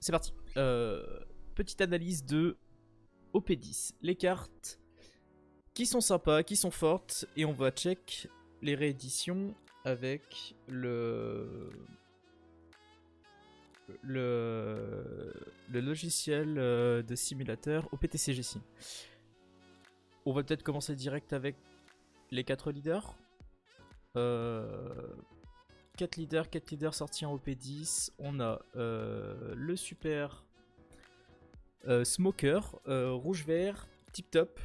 C'est parti. Petite analyse de OP10. Les cartes qui sont sympas, qui sont fortes. Et on va check les rééditions avec le logiciel de simulateur OPTCG Sim. On va peut-être commencer direct avec les 4 leaders. 4 leaders sortis en OP10. On a le super Smoker, rouge-vert, tip-top.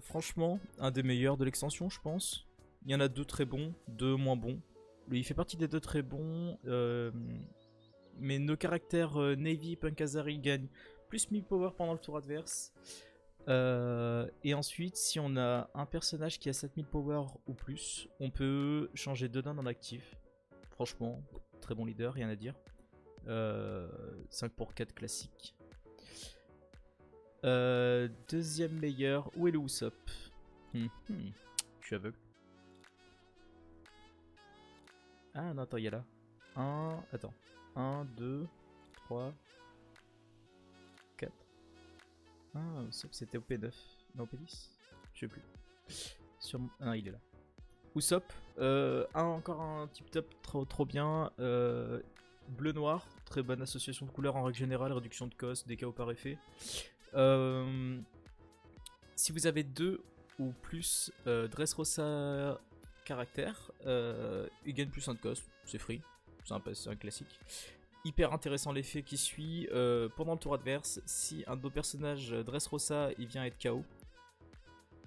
Franchement, un des meilleurs de l'extension, je pense. Il y en a 2 très bons, 2 moins bons. Lui, il fait partie des 2 très bons. Mais nos caractères Navy et Punkazari gagnent plus 1000 power pendant le tour adverse. Et ensuite, si on a un personnage qui a 7000 power ou plus, on peut changer 2 dons en actif. Franchement, très bon leader, rien à dire. 5 pour 4 classique. Deuxième meilleur, où est le Usopp? Je suis aveugle. Ah non, attends, il y a là. 1, 2, 3, 4. Ah, Usopp c'était au P9. Non, au P10? Je sais plus. Ah, il est là. Usopp, encore un tip top trop bien. Bleu-noir, très bonne association de couleurs en règle générale, réduction de cost, des KO par effet. Si vous avez 2 ou plus Dressrosa caractère, il gagne plus 1 de cost, c'est free, c'est un classique. Hyper intéressant l'effet qui suit, pendant le tour adverse, si un de vos personnages Dressrosa il vient être KO,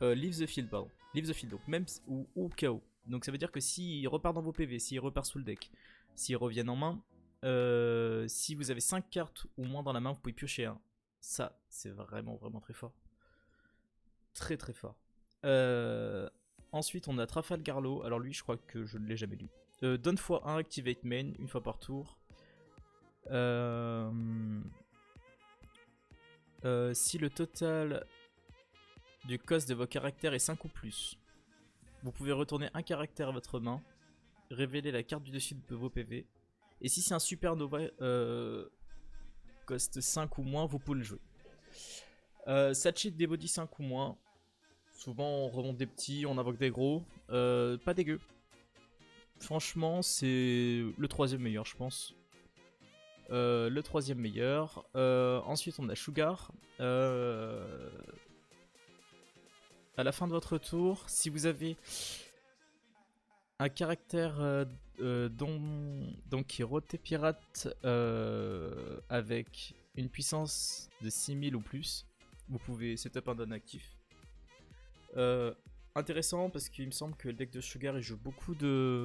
leave the field, donc même ou KO. Donc ça veut dire que s'il repart dans vos PV, s'il repart sous le deck, s'ils reviennent en main, si vous avez 5 cartes ou moins dans la main, vous pouvez piocher un. Ça, c'est vraiment très fort. Très fort. Ensuite, on a Trafalgarlo. Alors lui, je crois que je ne l'ai jamais lu. Donne x1, activate main, une fois par tour. Si le total du cost de vos caractères est 5 ou plus, vous pouvez retourner un caractère à votre main, révéler la carte du dessus de vos PV. Et si c'est un supernova cost 5 ou moins, vous pouvez le jouer. Ça cheat des body 5 ou moins. Souvent on remonte des petits, on invoque des gros. Pas dégueu. Franchement, c'est le 3ème meilleur, je pense. Le 3ème meilleur. Ensuite, on a Sugar. À la fin de votre tour, si vous avez un caractère donc qui roté pirate avec une puissance de 6000 ou plus, vous pouvez setup un don actif. Intéressant parce qu'il me semble que le deck de Sugar il joue beaucoup d'events,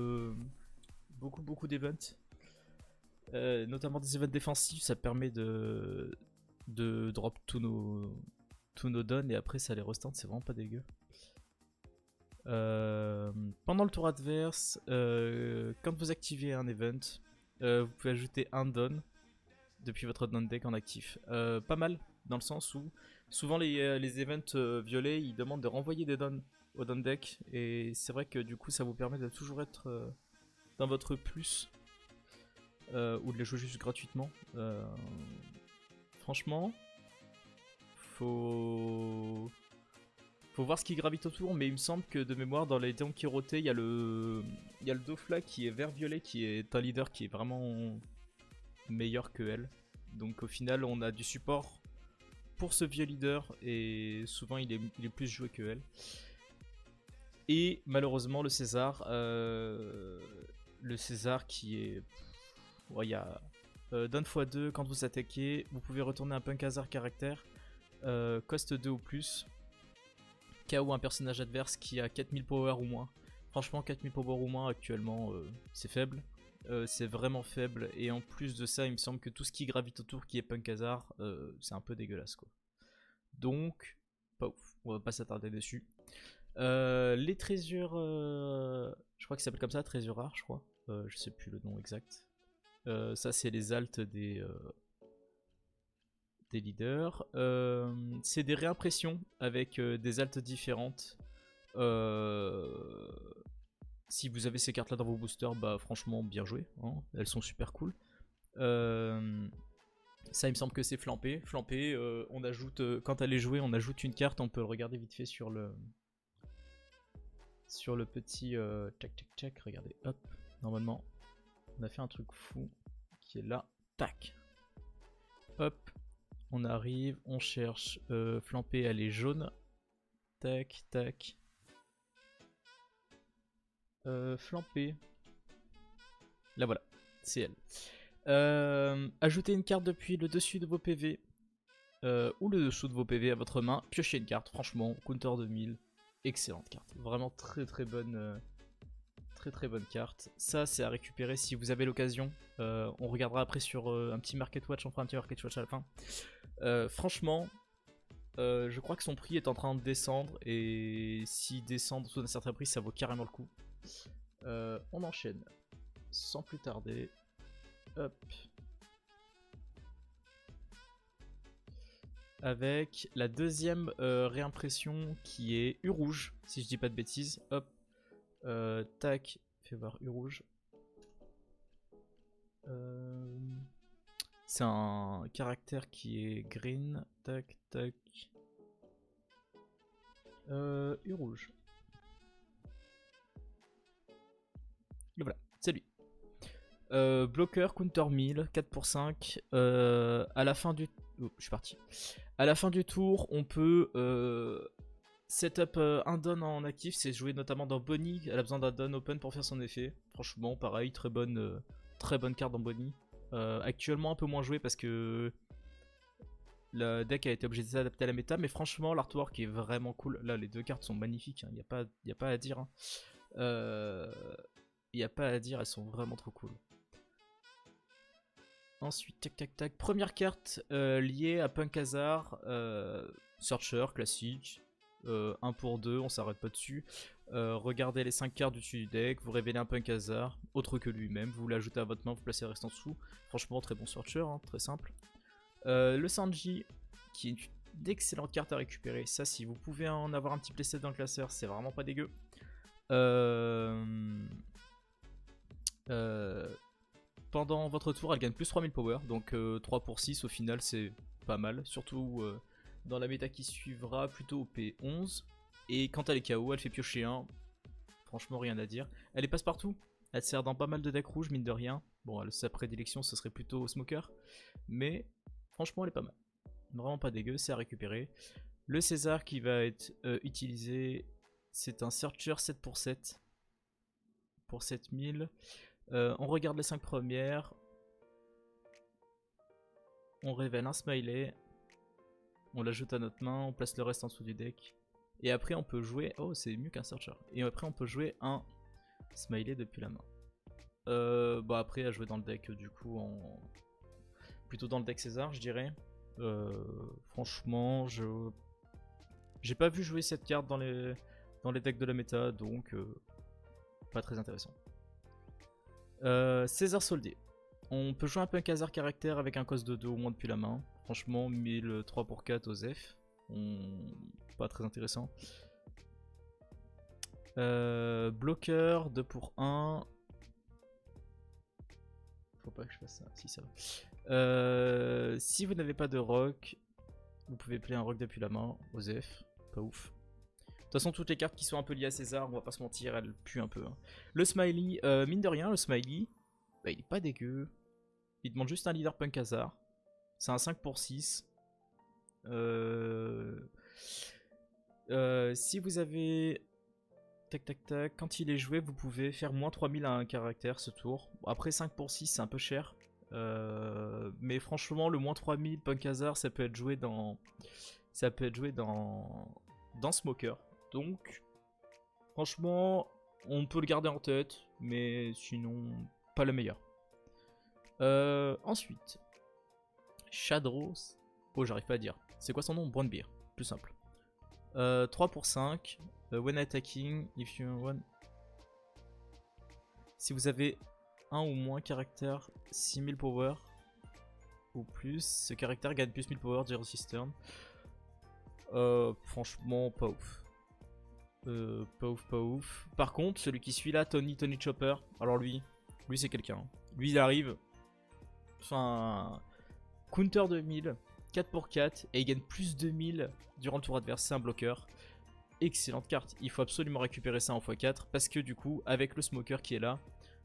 notamment des events défensifs. Ça permet de drop tous nos dons et après ça les restand, c'est vraiment pas dégueu. Pendant le tour adverse, quand vous activez un event, vous pouvez ajouter un don depuis votre don deck en actif. Pas mal, dans le sens où souvent les events violets ils demandent de renvoyer des dons au don deck, et c'est vrai que du coup ça vous permet de toujours être dans votre plus ou de les jouer juste gratuitement. Franchement, faut voir ce qui gravite autour, mais il me semble que de mémoire dans les dons qui rotaient, il y a le Dofla qui est vert-violet, qui est un leader qui est vraiment meilleur que elle. Donc au final on a du support pour ce vieux leader et souvent il est plus joué que elle. Et malheureusement le César qui est... il y a Don x2, quand vous attaquez, vous pouvez retourner un Punkazar caractère, cost 2 ou plus, KO un personnage adverse qui a 4000 power ou moins. Franchement 4000 power ou moins actuellement c'est faible. C'est vraiment faible, et en plus de ça il me semble que tout ce qui gravite autour qui est Punkazar c'est un peu dégueulasse quoi. Donc pas ouf, on va pas s'attarder dessus. Les trésors, je crois que ça s'appelle comme ça, trésors rares je crois, je sais plus le nom exact. Ça c'est les alts des leaders. C'est des réimpressions avec des alts différentes. Si vous avez ces cartes là dans vos boosters, bah franchement bien joué, hein, elles sont super cool. Ça, il me semble que c'est flampé. Flampé, on ajoute, quand elle est jouée, on ajoute une carte. On peut le regarder vite fait sur le petit tac tac tac. Regardez, hop. Normalement, on a fait un truc fou qui est là. Tac. Hop. On arrive, on cherche. Flampé, elle est jaune. Tac tac. Flampé. Là voilà, c'est elle. Ajoutez une carte depuis le dessus de vos PV ou le dessous de vos PV à votre main. Piochez une carte, franchement, counter 2000, excellente carte. Vraiment très très bonne carte. Ça c'est à récupérer si vous avez l'occasion. On regardera après sur un petit market watch, on fera un petit market watch à la fin. Franchement, je crois que son prix est en train de descendre et s'il descend dessous d'un certain prix, ça vaut carrément le coup. On enchaîne sans plus tarder. Hop. Avec la deuxième réimpression qui est U rouge, si je dis pas de bêtises. Hop. Tac. Fais voir U rouge. C'est un caractère qui est green. Tac, tac. U rouge. Et voilà, c'est lui. Bloqueur, counter 1000, 4 pour 5. À la fin du... Oh, je suis parti. À la fin du tour, on peut setup un don en actif. C'est joué notamment dans Bonnie. Elle a besoin d'un don open pour faire son effet. Franchement, pareil, très bonne carte dans Bonnie. Actuellement un peu moins joué parce que le deck a été obligé de s'adapter à la méta. Mais franchement, l'artwork est vraiment cool. Là, les deux cartes sont magnifiques. Il n'y a pas à dire. Il n'y a pas à dire, elles sont vraiment trop cool. Ensuite, tac tac tac. Première carte liée à Punk Hazard. Searcher, classique. 1 pour 2, on s'arrête pas dessus. Regardez les 5 cartes du dessus du deck. Vous révélez un Punk Hazard, autre que lui-même. Vous l'ajoutez à votre main, vous placez le reste en dessous. Franchement, très bon Searcher, hein, très simple. Le Sanji, qui est une excellente carte à récupérer. Ça, si vous pouvez en avoir un petit playset dans le classeur, c'est vraiment pas dégueu. Pendant votre tour, elle gagne plus 3000 power, donc 3 pour 6 au final c'est pas mal, surtout dans la méta qui suivra, plutôt au P11. Et quand elle est KO, elle fait piocher 1, franchement rien à dire. Elle est passe-partout, elle sert dans pas mal de decks rouges, mine de rien. Bon, sa prédilection ce serait plutôt Smoker, mais franchement elle est pas mal. Vraiment pas dégueu, c'est à récupérer. Le César qui va être utilisé, c'est un Searcher 7 pour 7, pour 7000. On regarde les 5 premières. On révèle un smiley. On l'ajoute à notre main. On place le reste en dessous du deck. Et après on peut jouer... Oh, c'est mieux qu'un searcher. Et après on peut jouer un smiley depuis la main. Bah après à jouer dans le deck du coup plutôt dans le deck César je dirais. Franchement j'ai pas vu jouer cette carte dans les decks de la méta, donc pas très intéressant. César soldé. On peut jouer un Punk Hazard caractère avec un cost de 2 au moins depuis la main. Franchement, 1003 pour 4 Osef. Pas très intéressant. Bloqueur 2 pour 1. Faut pas que je fasse ça. Si, ça va. Si vous n'avez pas de rock, vous pouvez play un rock depuis la main. Osef. Pas ouf. De toute façon, toutes les cartes qui sont un peu liées à César, on va pas se mentir, elles puent un peu. Hein. Le Smiley, mine de rien, le Smiley, bah, il est pas dégueu. Il demande juste un leader Punk Hazard. C'est un 5 pour 6. Si vous avez... Tac tac tac, quand il est joué, vous pouvez faire moins 3000 à un caractère ce tour. Bon, après 5 pour 6, c'est un peu cher. Mais franchement, le moins 3000 Punk Hazard, ça peut être joué dans... dans Smoker. Donc, franchement, on peut le garder en tête, mais sinon, pas le meilleur. Ensuite, Shadros. Oh, j'arrive pas à dire. C'est quoi son nom? Brandbeer, plus simple. 3 pour 5. When attacking, if you want. Si vous avez un ou moins caractère 6000 power ou plus, ce caractère gagne plus 1000 power du Cistern. Franchement, pas ouf. Pas ouf. Par contre, celui qui suit là, Tony Chopper, alors lui c'est quelqu'un. Lui il arrive. Enfin, Counter 2000, 4 pour 4, et il gagne plus 2000 durant le tour adverse, c'est un bloqueur. Excellente carte, il faut absolument récupérer ça en x4, parce que du coup, avec le smoker qui est là,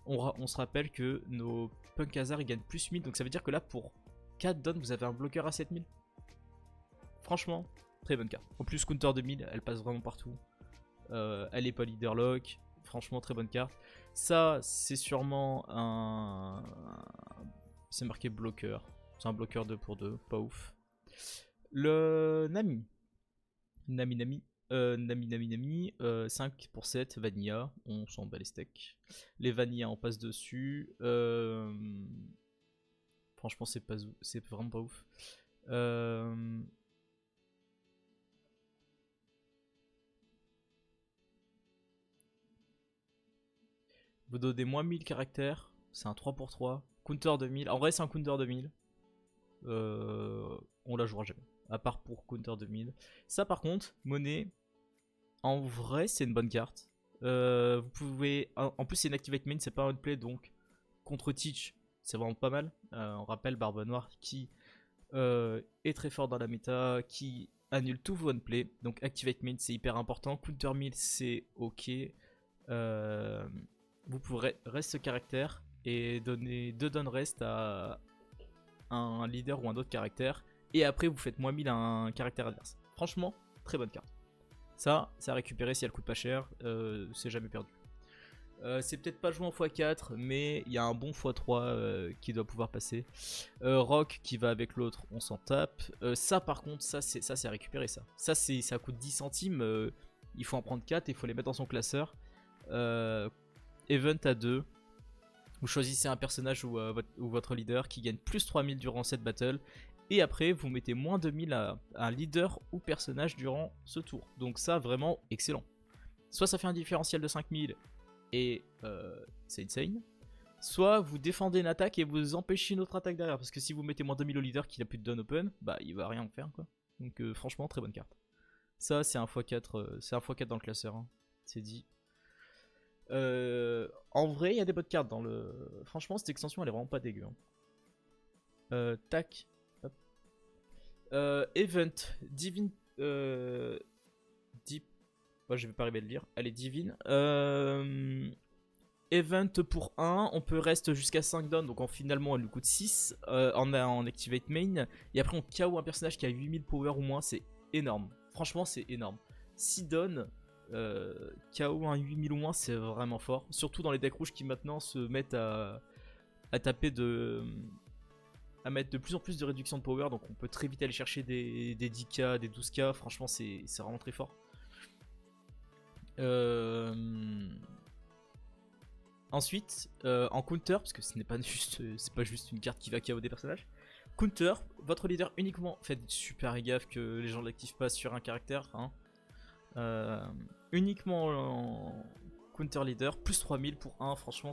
on se rappelle que nos Punk Hazard ils gagnent plus 1000, donc ça veut dire que là pour 4 dons, vous avez un bloqueur à 7000. Franchement, très bonne carte. En plus, Counter 2000, elle passe vraiment partout. Elle est pas leader lock. Franchement, très bonne carte. Ça, c'est sûrement un. C'est marqué bloqueur. C'est un bloqueur 2 pour 2. Pas ouf. Le Nami. Nami. 5 pour 7. Vanilla. On s'en bat les steaks. Les Vanilla, on passe dessus. Franchement, c'est vraiment pas ouf. Vous donnez moins 1000 caractères, c'est un 3 pour 3. Counter 2000, en vrai c'est un counter 2000. On la jouera jamais, à part pour counter 2000. Ça par contre, monnaie, en vrai c'est une bonne carte. Vous pouvez, en plus c'est une activate main, c'est pas un play, donc contre Teach c'est vraiment pas mal. On rappelle Barbe Noire qui est très fort dans la méta, qui annule tout vos one-play, donc activate main c'est hyper important. Counter 1000 c'est ok. Vous pourrez reste ce caractère et donner 2 don rest à un leader ou un autre caractère. Et après, vous faites moins 1000 à un caractère adverse. Franchement, très bonne carte. Ça, c'est à récupérer si elle coûte pas cher. C'est jamais perdu. C'est peut-être pas joué en x4, mais il y a un bon x3 qui doit pouvoir passer. Rock qui va avec l'autre, on s'en tape. Ça, par contre, ça c'est à récupérer. Ça coûte 10 centimes. Il faut en prendre 4 et il faut les mettre dans son classeur. Event à 2. Vous choisissez un personnage ou votre leader qui gagne plus 3000 durant cette battle. Et après, vous mettez moins 2000 à un leader ou personnage durant ce tour. Donc ça, vraiment excellent. Soit ça fait un différentiel de 5000 et c'est insane. Soit vous défendez une attaque et vous empêchez une autre attaque derrière. Parce que si vous mettez moins 2000 au leader qui n'a plus de don open, bah il va rien en faire quoi. Donc franchement, très bonne carte. Ça, c'est un x4, c'est un x4 dans le classeur. Hein. C'est dit. En vrai, il y a des bonnes cartes dans le. Franchement, cette extension elle est vraiment pas dégueu. Hein. Tac. Hop. Event. Divine. Deep. Oh, je vais pas arriver à le lire. Elle est divine. Event pour 1. On peut rester jusqu'à 5 dons. Donc finalement, elle nous coûte 6 en Activate Main. Et après, on KO un personnage qui a 8000 power ou moins. C'est énorme. Franchement, c'est énorme. 6 dons. KO un 8000 ou moins, c'est vraiment fort. Surtout dans les decks rouges qui maintenant se mettent à taper à mettre de plus en plus de réduction de power. Donc on peut très vite aller chercher des 10k, des 12k. Franchement, c'est vraiment très fort. Ensuite, en counter, parce que ce n'est pas juste, c'est pas juste une carte qui va KO des personnages. Counter, votre leader uniquement. Faites super gaffe que les gens ne l'activent pas sur un caractère. Hein. Uniquement en counter leader, plus 3000 pour 1, franchement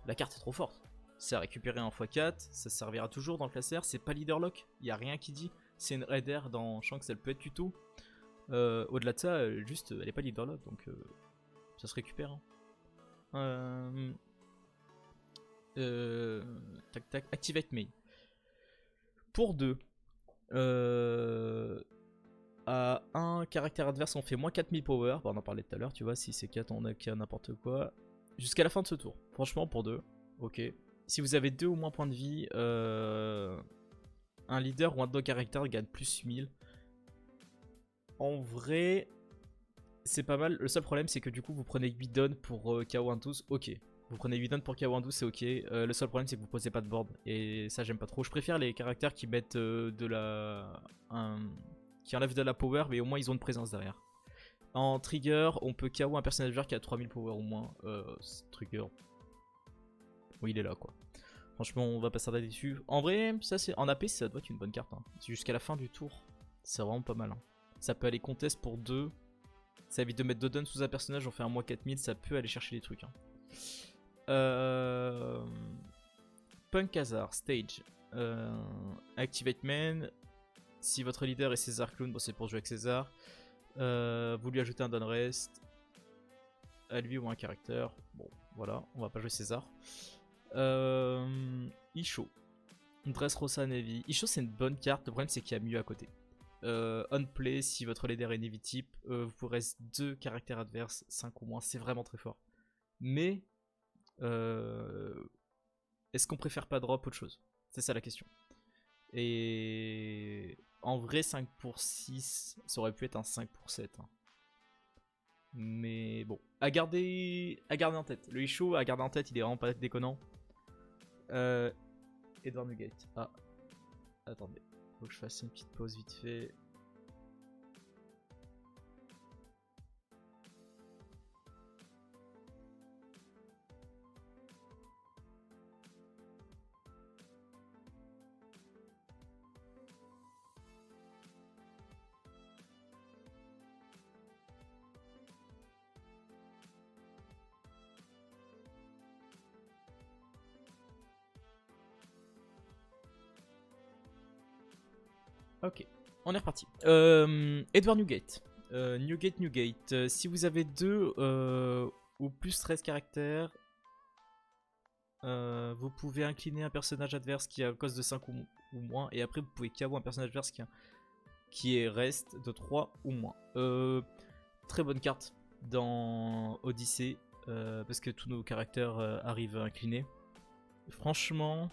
la carte est trop forte. C'est à récupérer en x4, ça servira toujours dans le classeur, c'est pas leader lock, il n'y a rien qui dit. C'est une raider dans Shanks, elle peut être tuto. Au-delà de ça, juste elle est pas leader lock, donc ça se récupère. Hein. Tac tac, activate main. Pour 2. À un caractère adverse, on fait moins 4000 power. Bon, on en parlait tout à l'heure, tu vois. Si c'est 4, on a qu'à n'importe quoi. Jusqu'à la fin de ce tour. Franchement, pour 2, ok. Si vous avez 2 ou moins points de vie, un leader ou un dog caractère gagne plus 1000. En vrai, c'est pas mal. Le seul problème, c'est que du coup, vous prenez 8 dons pour KO 12. Ok. Vous prenez 8 dons pour KO 12, c'est ok. Le seul problème, c'est que vous posez pas de board. Et ça, j'aime pas trop. Je préfère les caractères qui mettent de la. Qui enlèvent de la power, mais au moins ils ont une présence derrière. En trigger, on peut KO un personnage joueur qui a 3000 power ou moins. Trigger. Oui, il est là quoi. Franchement, on va pas s'arrêter dessus. En vrai, ça c'est en AP, ça doit être une bonne carte. Hein. C'est jusqu'à la fin du tour. C'est vraiment pas mal. Hein. Ça peut aller contest pour 2. Ça évite de mettre 2 dons sous un personnage, on fait un moins 4000, ça peut aller chercher des trucs. Hein. Punk Hazard, stage. Activate main. Si votre leader est César Clown, bon, c'est pour jouer avec César. Vous lui ajoutez un don rest. À lui ou un caractère. Bon, voilà, on va pas jouer César. Isho. Dressrosa Navy. Isho, c'est une bonne carte. Le problème, c'est qu'il y a mieux à côté. On play, si votre leader est Navy type, vous pourrez 2 caractères adverses, 5 ou moins. C'est vraiment très fort. Mais est-ce qu'on préfère pas drop autre chose? C'est ça la question. Et en vrai, 5 pour 6, ça aurait pu être un 5 pour 7. Hein. Mais bon, à garder en tête. Le Isho, à garder en tête, il est vraiment pas déconnant. Edward Nugate. Ah, attendez. Faut que je fasse une petite pause vite fait. Ok, on est reparti. Edward Newgate. Newgate. Si vous avez 2 ou plus 13 caractères, vous pouvez incliner un personnage adverse qui a un cost de 5 ou moins. Et après, vous pouvez KO un personnage adverse qui est reste de 3 ou moins. Très bonne carte dans Odyssée. Parce que tous nos caractères arrivent inclinés. Franchement,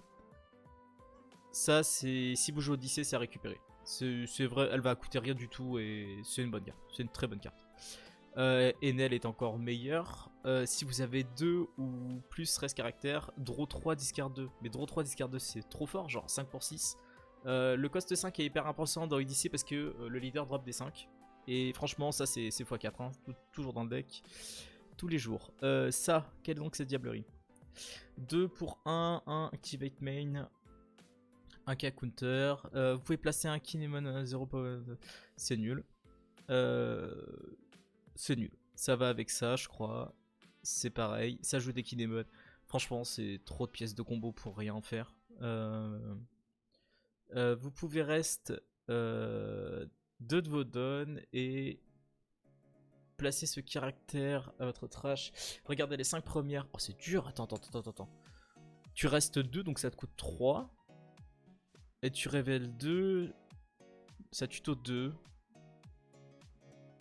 ça, c'est si vous jouez Odyssée, c'est à récupérer. C'est vrai, elle va coûter rien du tout et c'est une bonne carte. C'est une très bonne carte. Enel est encore meilleur. Si vous avez 2 ou plus 13 caractères, draw 3, discard 2. Mais draw 3, discard 2, c'est trop fort, genre 5 pour 6. Le cost 5 est hyper important dans Odyssey parce que le leader drop des 5. Et franchement, ça c'est x4, hein, toujours dans le deck, tous les jours. Ça, quelle est donc cette diablerie? 2 pour 1 activate main. Un K counter. Vous pouvez placer un Kinemon 0 power. C'est nul. C'est nul. Ça va avec ça, je crois. C'est pareil. Ça joue des Kinemon. Franchement, c'est trop de pièces de combo pour rien faire. Vous pouvez reste 2 de vos dons et placer ce caractère à votre trash. Regardez les 5 premières. Oh, c'est dur. Attends. Tu restes 2, donc ça te coûte 3. Et tu révèles 2, ça tuto 2.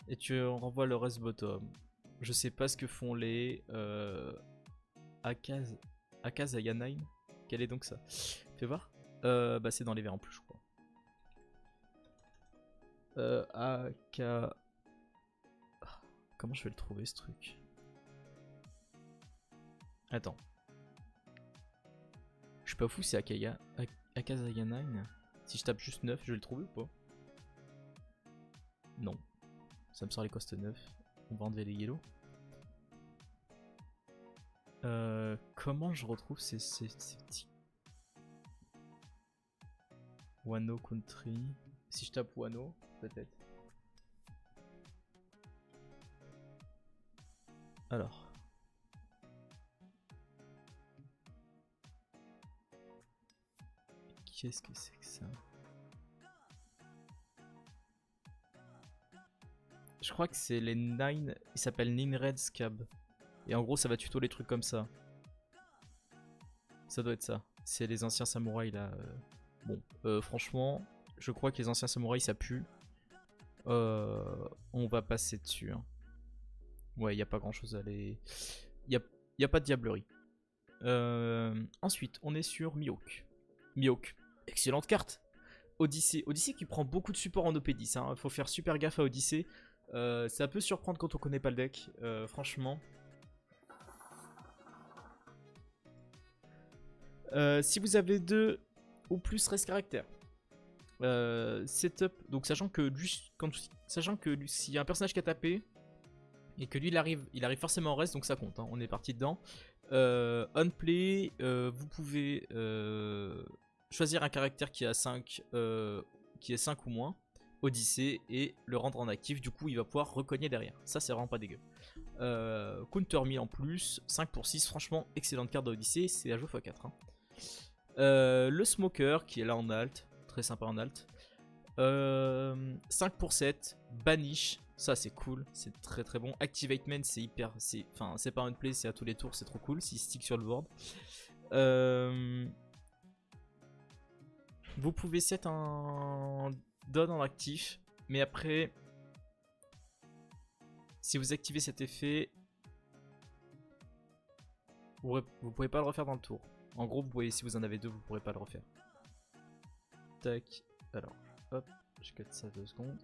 Et tu renvoies le reste bottom. Je sais pas ce que font les Akaz Ayanine. Quel est donc ça? Fais voir. Bah c'est dans les verts en plus je crois. Aka... Comment je vais le trouver ce truc? Attends. Je suis pas fou, c'est Akazayanine. Si je tape juste 9, je vais le trouver ou pas? Non. Ça me sort les costes 9. On va enlever les yellow. Comment je retrouve ces petits... Wano Country. Si je tape Wano, peut-être. Alors. Qu'est-ce que c'est que ça? Je crois que c'est les 9. Il s'appelle Ninred Scab. Et en gros, ça va tuto les trucs comme ça. Ça doit être ça. C'est les anciens samouraïs là. Bon, franchement, je crois que les anciens samouraïs ça pue. On va passer dessus. Hein. Ouais, il n'y a pas grand chose à les. Il n'y a pas de diablerie. Ensuite, on est sur Mihawk. Mihawk. Excellente carte. Odyssée qui prend beaucoup de support en OP10. Hein. Faut faire super gaffe à Odyssée. Ça peut surprendre quand on connaît pas le deck. Franchement. Si vous avez 2 ou plus 13 caractères. Setup. Donc sachant que lui, s'il y a un personnage qui a tapé et que lui il arrive forcément en reste, donc ça compte. Hein. On est parti dedans. On play, vous pouvez choisir un caractère qui a 5 qui est 5 ou moins, Odyssée, et le rendre en actif. Du coup il va pouvoir recogner derrière. Ça c'est vraiment pas dégueu. Counter 1000 en plus, 5 pour 6, franchement excellente carte d'Odyssée, c'est à jouer x4. Hein. Le Smoker qui est là en alt, très sympa en alt. 5 pour 7, Banish, ça c'est cool, c'est très très bon. Activate Man c'est hyper, c'est pas un play, c'est à tous les tours, c'est trop cool s'il stick sur le board. Vous pouvez set un don en actif, mais après, si vous activez cet effet, vous pouvez pas le refaire dans le tour. En gros, vous pouvez, si vous en avez deux, vous pourrez pas le refaire. Tac. Alors, hop, je cut ça 2 secondes.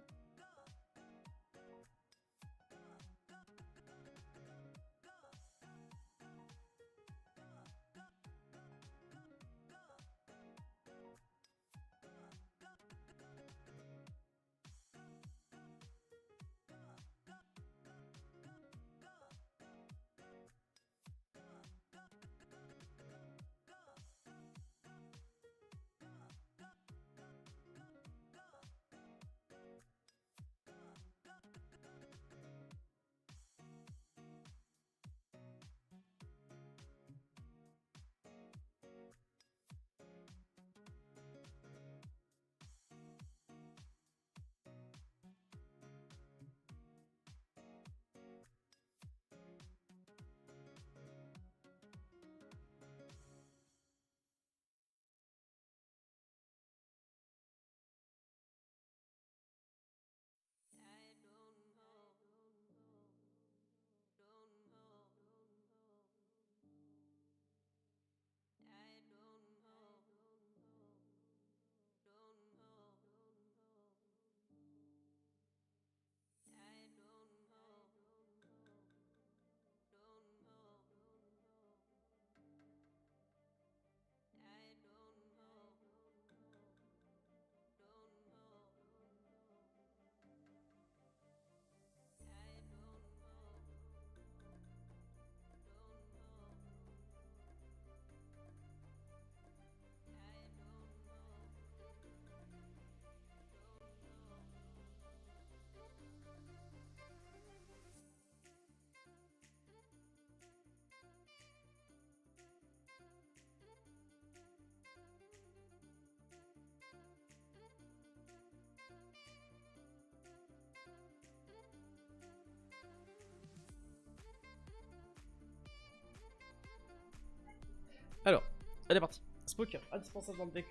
Alors, elle est partie. Smoker, indispensable dans le deck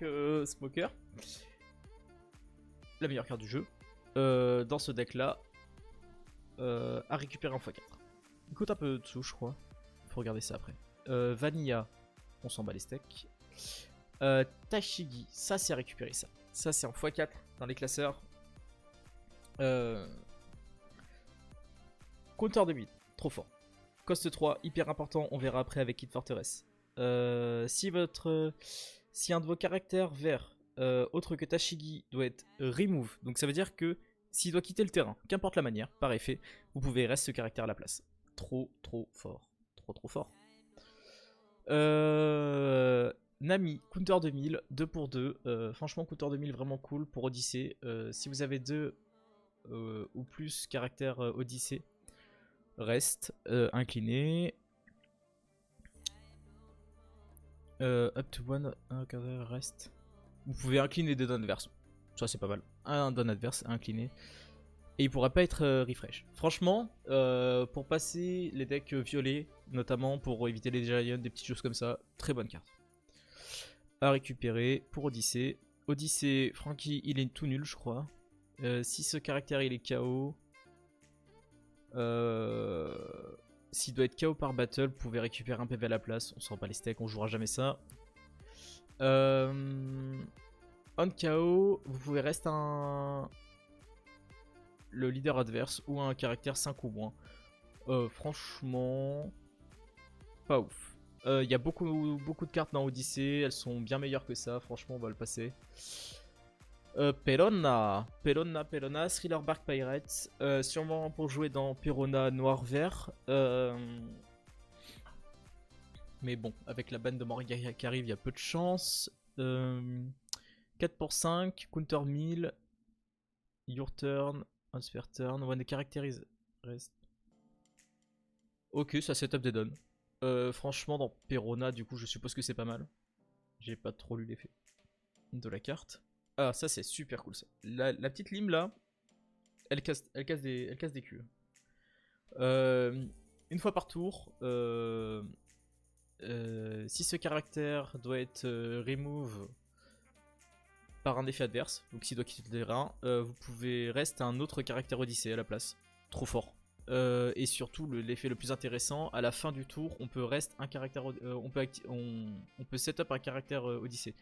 Smoker. La meilleure carte du jeu. Dans ce deck là, à récupérer en x4. Il coûte un peu de sous, je crois. Faut regarder ça après. Vanilla, on s'en bat les steaks. Tashigi, ça c'est à récupérer ça. Ça c'est en x4 dans les classeurs. Counter 2000, trop fort. Coste 3, hyper important, on verra après avec Kid Fortress. Si un de vos caractères verts autre que Tashigi doit être remove, donc ça veut dire que s'il doit quitter le terrain, qu'importe la manière, par effet, vous pouvez rester ce caractère à la place. Trop fort. Trop fort. Nami, Counter 2000, 2 pour 2. Franchement, Counter 2000 vraiment cool pour Odyssée. Si vous avez 2 ou plus caractères Odyssée, reste incliné. Up to one, reste. Vous pouvez incliner des dons adverses. Ça c'est pas mal. Un don adverse incliné. Et il pourra pas être refresh. Franchement, pour passer les decks violets, notamment pour éviter les Giants, des petites choses comme ça, très bonne carte. À récupérer pour Odyssée. Odyssée, Frankie, il est tout nul, je crois. Si ce caractère il est KO, s'il doit être KO par battle, vous pouvez récupérer un PV à la place. On s'en bat les steaks, on jouera jamais ça. On KO, vous pouvez rester le leader adverse ou un caractère 5 ou moins. Franchement, pas ouf. Il y a beaucoup de cartes dans Odyssée, elles sont bien meilleures que ça. Franchement, on va le passer. Perona, Thriller Bark Pirates, sûrement pour jouer dans Perona noir-vert. Mais bon, avec la bande de Morga qui arrive, il y a peu de chance. 4 pour 5, Counter 1000, Your Turn, Unspare Turn, One des caractérise. Reste. Ok, ça setup des dons. Franchement, dans Perona, du coup, je suppose que c'est pas mal. J'ai pas trop lu l'effet de la carte. Ah, ça c'est super cool ça. La petite lime là, elle casse des culs. Une fois par tour, si ce caractère doit être remove, par un effet adverse, donc s'il doit quitter le terrain, vous pouvez rester un autre caractère Odyssée à la place. Trop fort. Et surtout, l'effet le plus intéressant, à la fin du tour, on peut reste un caractère, on peut set up un caractère Odyssée.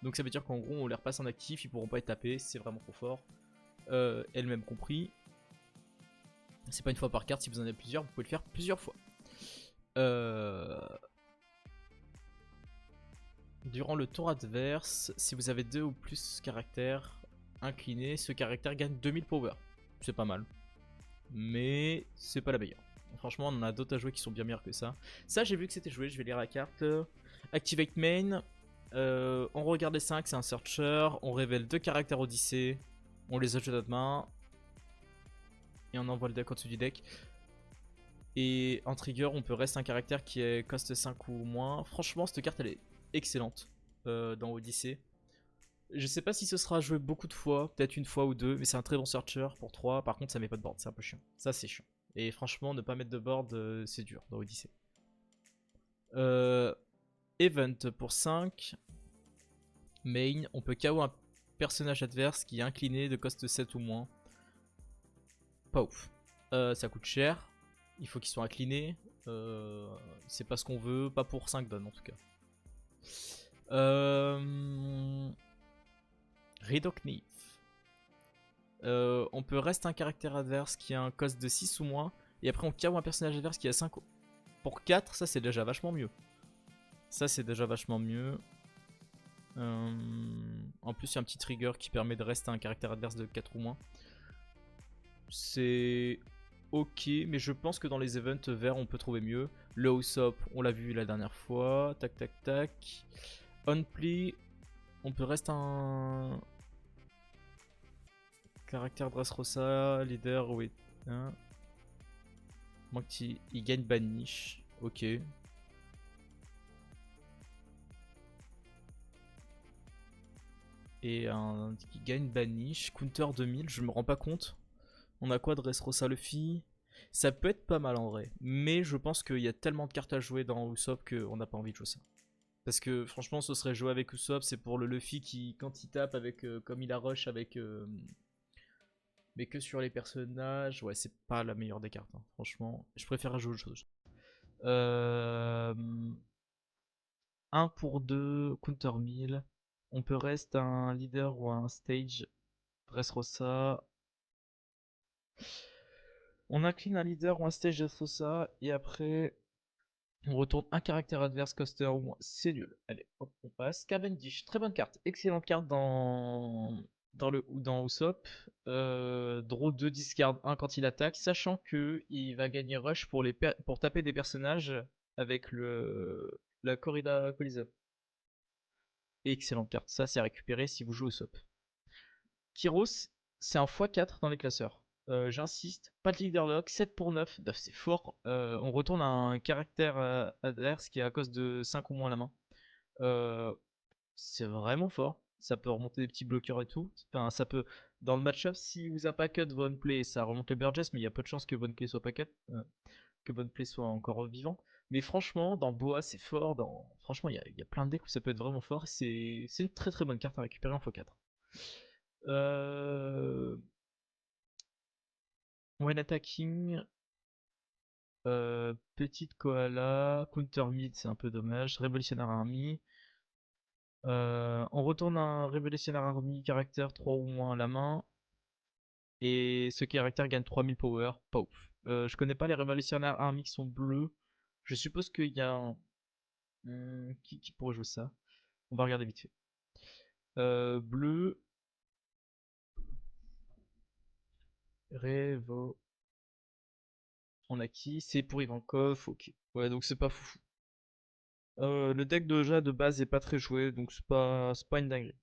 Donc ça veut dire qu'en gros, on les repasse en actif, ils pourront pas être tapés, c'est vraiment trop fort. Elle-même compris. C'est pas une fois par carte, si vous en avez plusieurs, vous pouvez le faire plusieurs fois. Durant le tour adverse, si vous avez 2 ou plus caractères inclinés, ce caractère gagne 2000 power. C'est pas mal. Mais c'est pas la meilleure. Franchement, on en a d'autres à jouer qui sont bien meilleurs que ça. Ça, j'ai vu que c'était joué, je vais lire la carte. Activate main. On regarde les 5, c'est un searcher. On révèle 2 caractères Odyssée. On les ajoute à notre main. Et on envoie le deck au-dessus du deck. Et en trigger, on peut rester un caractère qui est cost 5 ou moins. Franchement, cette carte, elle est excellente dans Odyssey. Je sais pas si ce sera joué beaucoup de fois, peut-être une fois ou deux, mais c'est un très bon searcher pour 3. Par contre, ça met pas de board, c'est un peu chiant. Ça, c'est chiant. Et franchement, ne pas mettre de board, c'est dur dans Odyssey. Event pour 5. Main, on peut KO un personnage adverse qui est incliné de cost 7 ou moins. Pas ouf. Ça coûte cher. Il faut qu'il soit incliné. C'est pas ce qu'on veut, pas pour 5 donnes en tout cas. Rideau Knife. On peut rester un caractère adverse qui a un cost de 6 ou moins. Et après on KO un personnage adverse qui a 5 pour 4. Ça c'est déjà vachement mieux. Ça c'est déjà vachement mieux. En plus il y a un petit trigger qui permet de rester un caractère adverse de 4 ou moins. C'est ok, mais je pense que dans les events verts on peut trouver mieux. Le Usopp, on l'a vu la dernière fois. Tac tac tac. On play, on peut rester un caractère Dressrosa, leader, oui. Hein. Moi il gagne Banish. Ok. Et un qui gagne Banish. Counter 2000, je me rends pas compte. On a quoi Dressrosa Luffy? Ça peut être pas mal en vrai. Mais je pense qu'il y a tellement de cartes à jouer dans Usopp qu'on n'a pas envie de jouer ça. Parce que franchement, ce serait jouer avec Usopp, c'est pour le Luffy qui, quand il tape avec, comme il a rush avec, mais que sur les personnages, ouais, c'est pas la meilleure des cartes. Hein. Franchement, je préfère jouer autre chose. 1 pour 2, counter 1000. On peut rester un leader ou un stage. Dressrosa. On incline un leader ou un stage Dressrosa et après on retourne un caractère adverse coster ou moins. C'est nul. Allez, hop, on passe. Cavendish, très bonne carte. Excellente carte dans Usopp. Draw 2, discard 1 quand il attaque, sachant que il va gagner rush pour taper des personnages avec la corrida Coliseum. Excellente carte. Ça, c'est à récupérer si vous jouez Usopp. Kyros, c'est un x4 dans les classeurs. J'insiste, pas de leader lock, 7 pour 9, c'est fort. On retourne à un caractère adverse qui est à cause de 5 ou moins à la main. C'est vraiment fort. Ça peut remonter des petits bloqueurs et tout. Enfin, ça peut. Dans le match-up, si vous a pas cut Von Play, ça remonte le Burgess, mais il y a peu de chances que Von Play soit pas cut. Que Von Play soit encore vivant. Mais franchement, dans Boa, c'est fort. Franchement, il y a plein de decks où ça peut être vraiment fort. C'est une très très bonne carte à récupérer en x4. When attacking, petite koala, counter mid, c'est un peu dommage. Revolutionary Army. On retourne un Revolutionary Army caractère 3 ou moins à la main. Et ce caractère gagne 3000 power. Pas ouf. Je connais pas les Revolutionary Army qui sont bleus. Je suppose qu'il y a un. Qui pourrait jouer ça? On va regarder vite fait. Bleu. Revo. On a qui? C'est pour Ivankov. Ok. Ouais, donc c'est pas fou. Le deck déjà de base est pas très joué, donc c'est pas une dinguerie.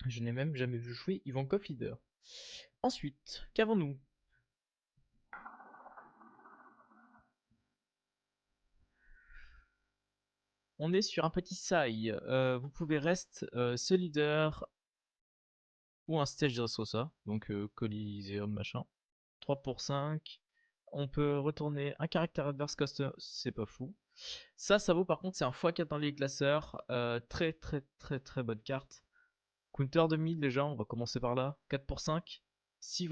Je n'ai même jamais vu jouer Ivankov leader. Ensuite, qu'avons-nous? On est sur un petit Sai. Vous pouvez rester ce leader ou un stage de Sosa, donc Coliseum machin. 3 pour 5. on peut retourner un caractère adverse cost, c'est pas fou. Ça vaut par contre, c'est un x4 dans les classeurs. Très très très très bonne carte. Counter 2000 déjà, on va commencer par là. 4 pour 5. Si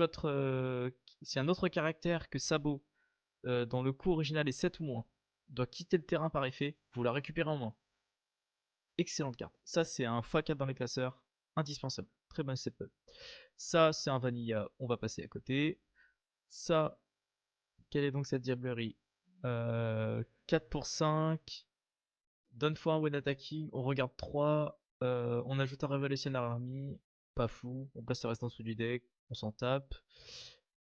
si un autre caractère que Sabot dont le coût original est 7 ou moins doit quitter le terrain par effet, vous la récupérez en moins. Excellente carte. Ça c'est un x4 dans les classeurs. Indispensable. Très bon setup. Ça c'est un vanilla, on va passer à côté. Ça, quelle est donc cette diablerie 4 pour 5. Donne fois un when attacking, on regarde 3, on ajoute un Revelation Army, pas fou, on place le reste en dessous du deck, on s'en tape.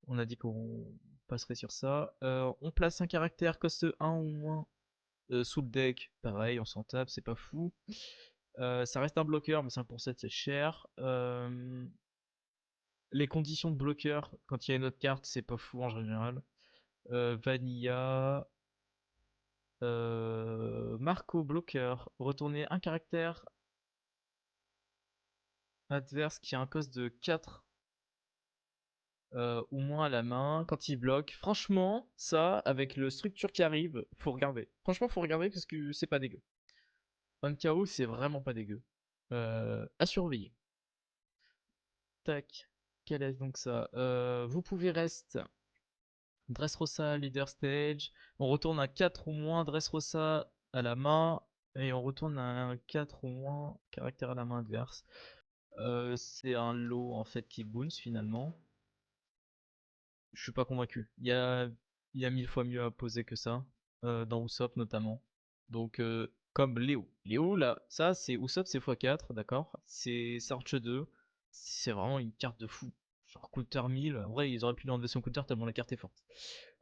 On a dit qu'on passerait sur ça. On place un caractère coste 1 ou moins sous le deck, pareil, on s'en tape, c'est pas fou. Ça reste un bloqueur, mais 5 pour 7 c'est cher. Les conditions de bloqueur, quand il y a une autre carte, c'est pas fou en général. Vanilla. Marco bloqueur. Retourner un caractère adverse qui a un cost de 4 ou moins à la main quand il bloque. Franchement, ça, avec le structure qui arrive, faut regarder. Franchement, faut regarder parce que c'est pas dégueu. Un KO, c'est vraiment pas dégueu. À surveiller. Tac. Quel est donc ça Vous pouvez reste Dressrosa, leader stage. On retourne à 4 ou moins Dressrosa à la main. Et on retourne à un 4 ou moins caractère à la main adverse. C'est un lot en fait qui bounce finalement. Je suis pas convaincu. Il y a 1000 fois mieux à poser que ça, dans Usopp notamment. Donc comme Léo. Léo là, ça c'est Usopp c'est x4, d'accord. C'est Sarche 2. C'est vraiment une carte de fou. Genre counter 1000. En vrai ils auraient pu l'enlever son counter tellement la carte est forte.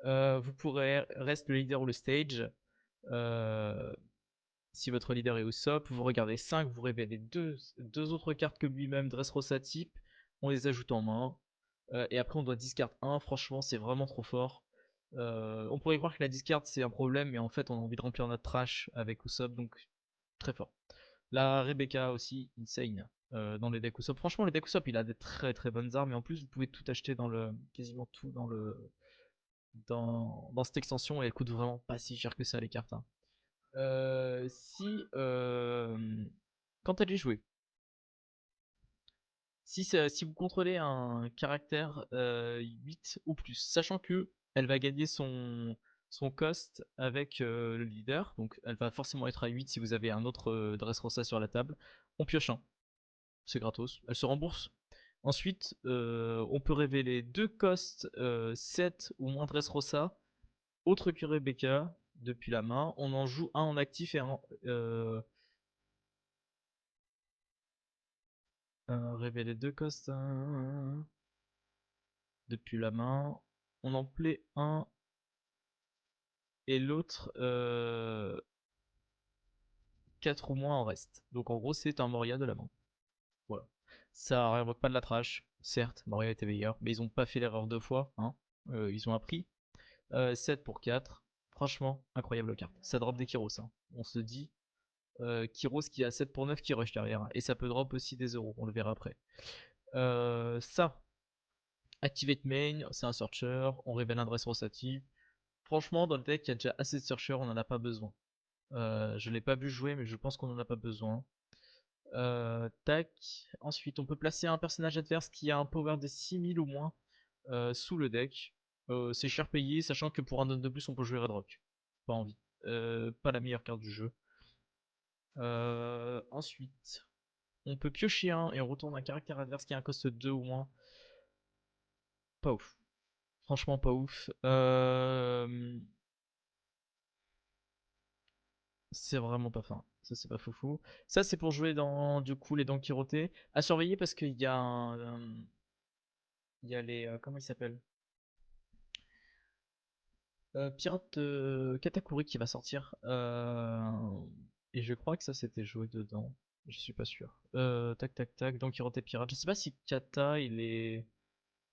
Vous pourrez rester le leader ou le stage. Euh, Si votre leader est Usopp, vous regardez 5, vous révélez deux autres cartes que lui-même, Dressrosa type, on les ajoute en main. Et après on doit discard 1, franchement c'est vraiment trop fort. On pourrait croire que la discard c'est un problème, mais en fait on a envie de remplir notre trash avec Usopp, donc très fort. La Rebecca aussi, insane. Dans les decks Usopp. Franchement les decks Usopp il a des très très bonnes armes, et en plus vous pouvez tout acheter dans le. Quasiment tout dans cette extension, et elle coûte vraiment pas si cher que ça les cartes. Hein. Si quand elle est jouée, si vous contrôlez un caractère 8 ou plus, sachant que elle va gagner son cost avec le leader, donc elle va forcément être à 8 si vous avez un autre Dressrosa sur la table, on pioche un, c'est gratos, elle se rembourse. Ensuite, on peut révéler deux costs 7 ou moins Dressrosa, autre que Rebecca, depuis la main, on en joue un en actif et un révéler deux costes depuis la main. On en plaît un et l'autre 4 ou moins en reste. Donc en gros c'est un Moria de la main. Voilà. Ça réinvoque pas de la trash, certes, Moria était meilleur, mais ils ont pas fait l'erreur deux fois, hein. Ils ont appris. 7 pour 4. Franchement, incroyable carte. Ça drop des Kyros. Hein. On se dit Kyros qui a 7 pour 9 qui rush derrière. Et ça peut drop aussi des euros, on le verra après. Ça, Activate Main, c'est un searcher, on révèle un dress rosati. Franchement, dans le deck, il y a déjà assez de searchers, on n'en a pas besoin. Je l'ai pas vu jouer, mais je pense qu'on n'en a pas besoin. Tac. Ensuite, on peut placer un personnage adverse qui a un power de 6000 ou moins sous le deck. C'est cher payé, sachant que pour un don de plus, on peut jouer Red Rock. Pas envie. Pas la meilleure carte du jeu. Ensuite, on peut piocher un et on retourne un caractère adverse qui a un cost 2 ou moins. Pas ouf. Franchement, pas ouf. C'est vraiment pas fin. Ça, c'est pas foufou. Ça, c'est pour jouer dans, du coup, les Don Quirote. À surveiller parce qu'il y a il y a les. Comment ils s'appellent Pirate Katakuri qui va sortir. Et je crois que ça, c'était joué dedans. Je suis pas sûr. Tac, tac, tac. Don Quirote Pirate. Je sais pas si Kata, il est.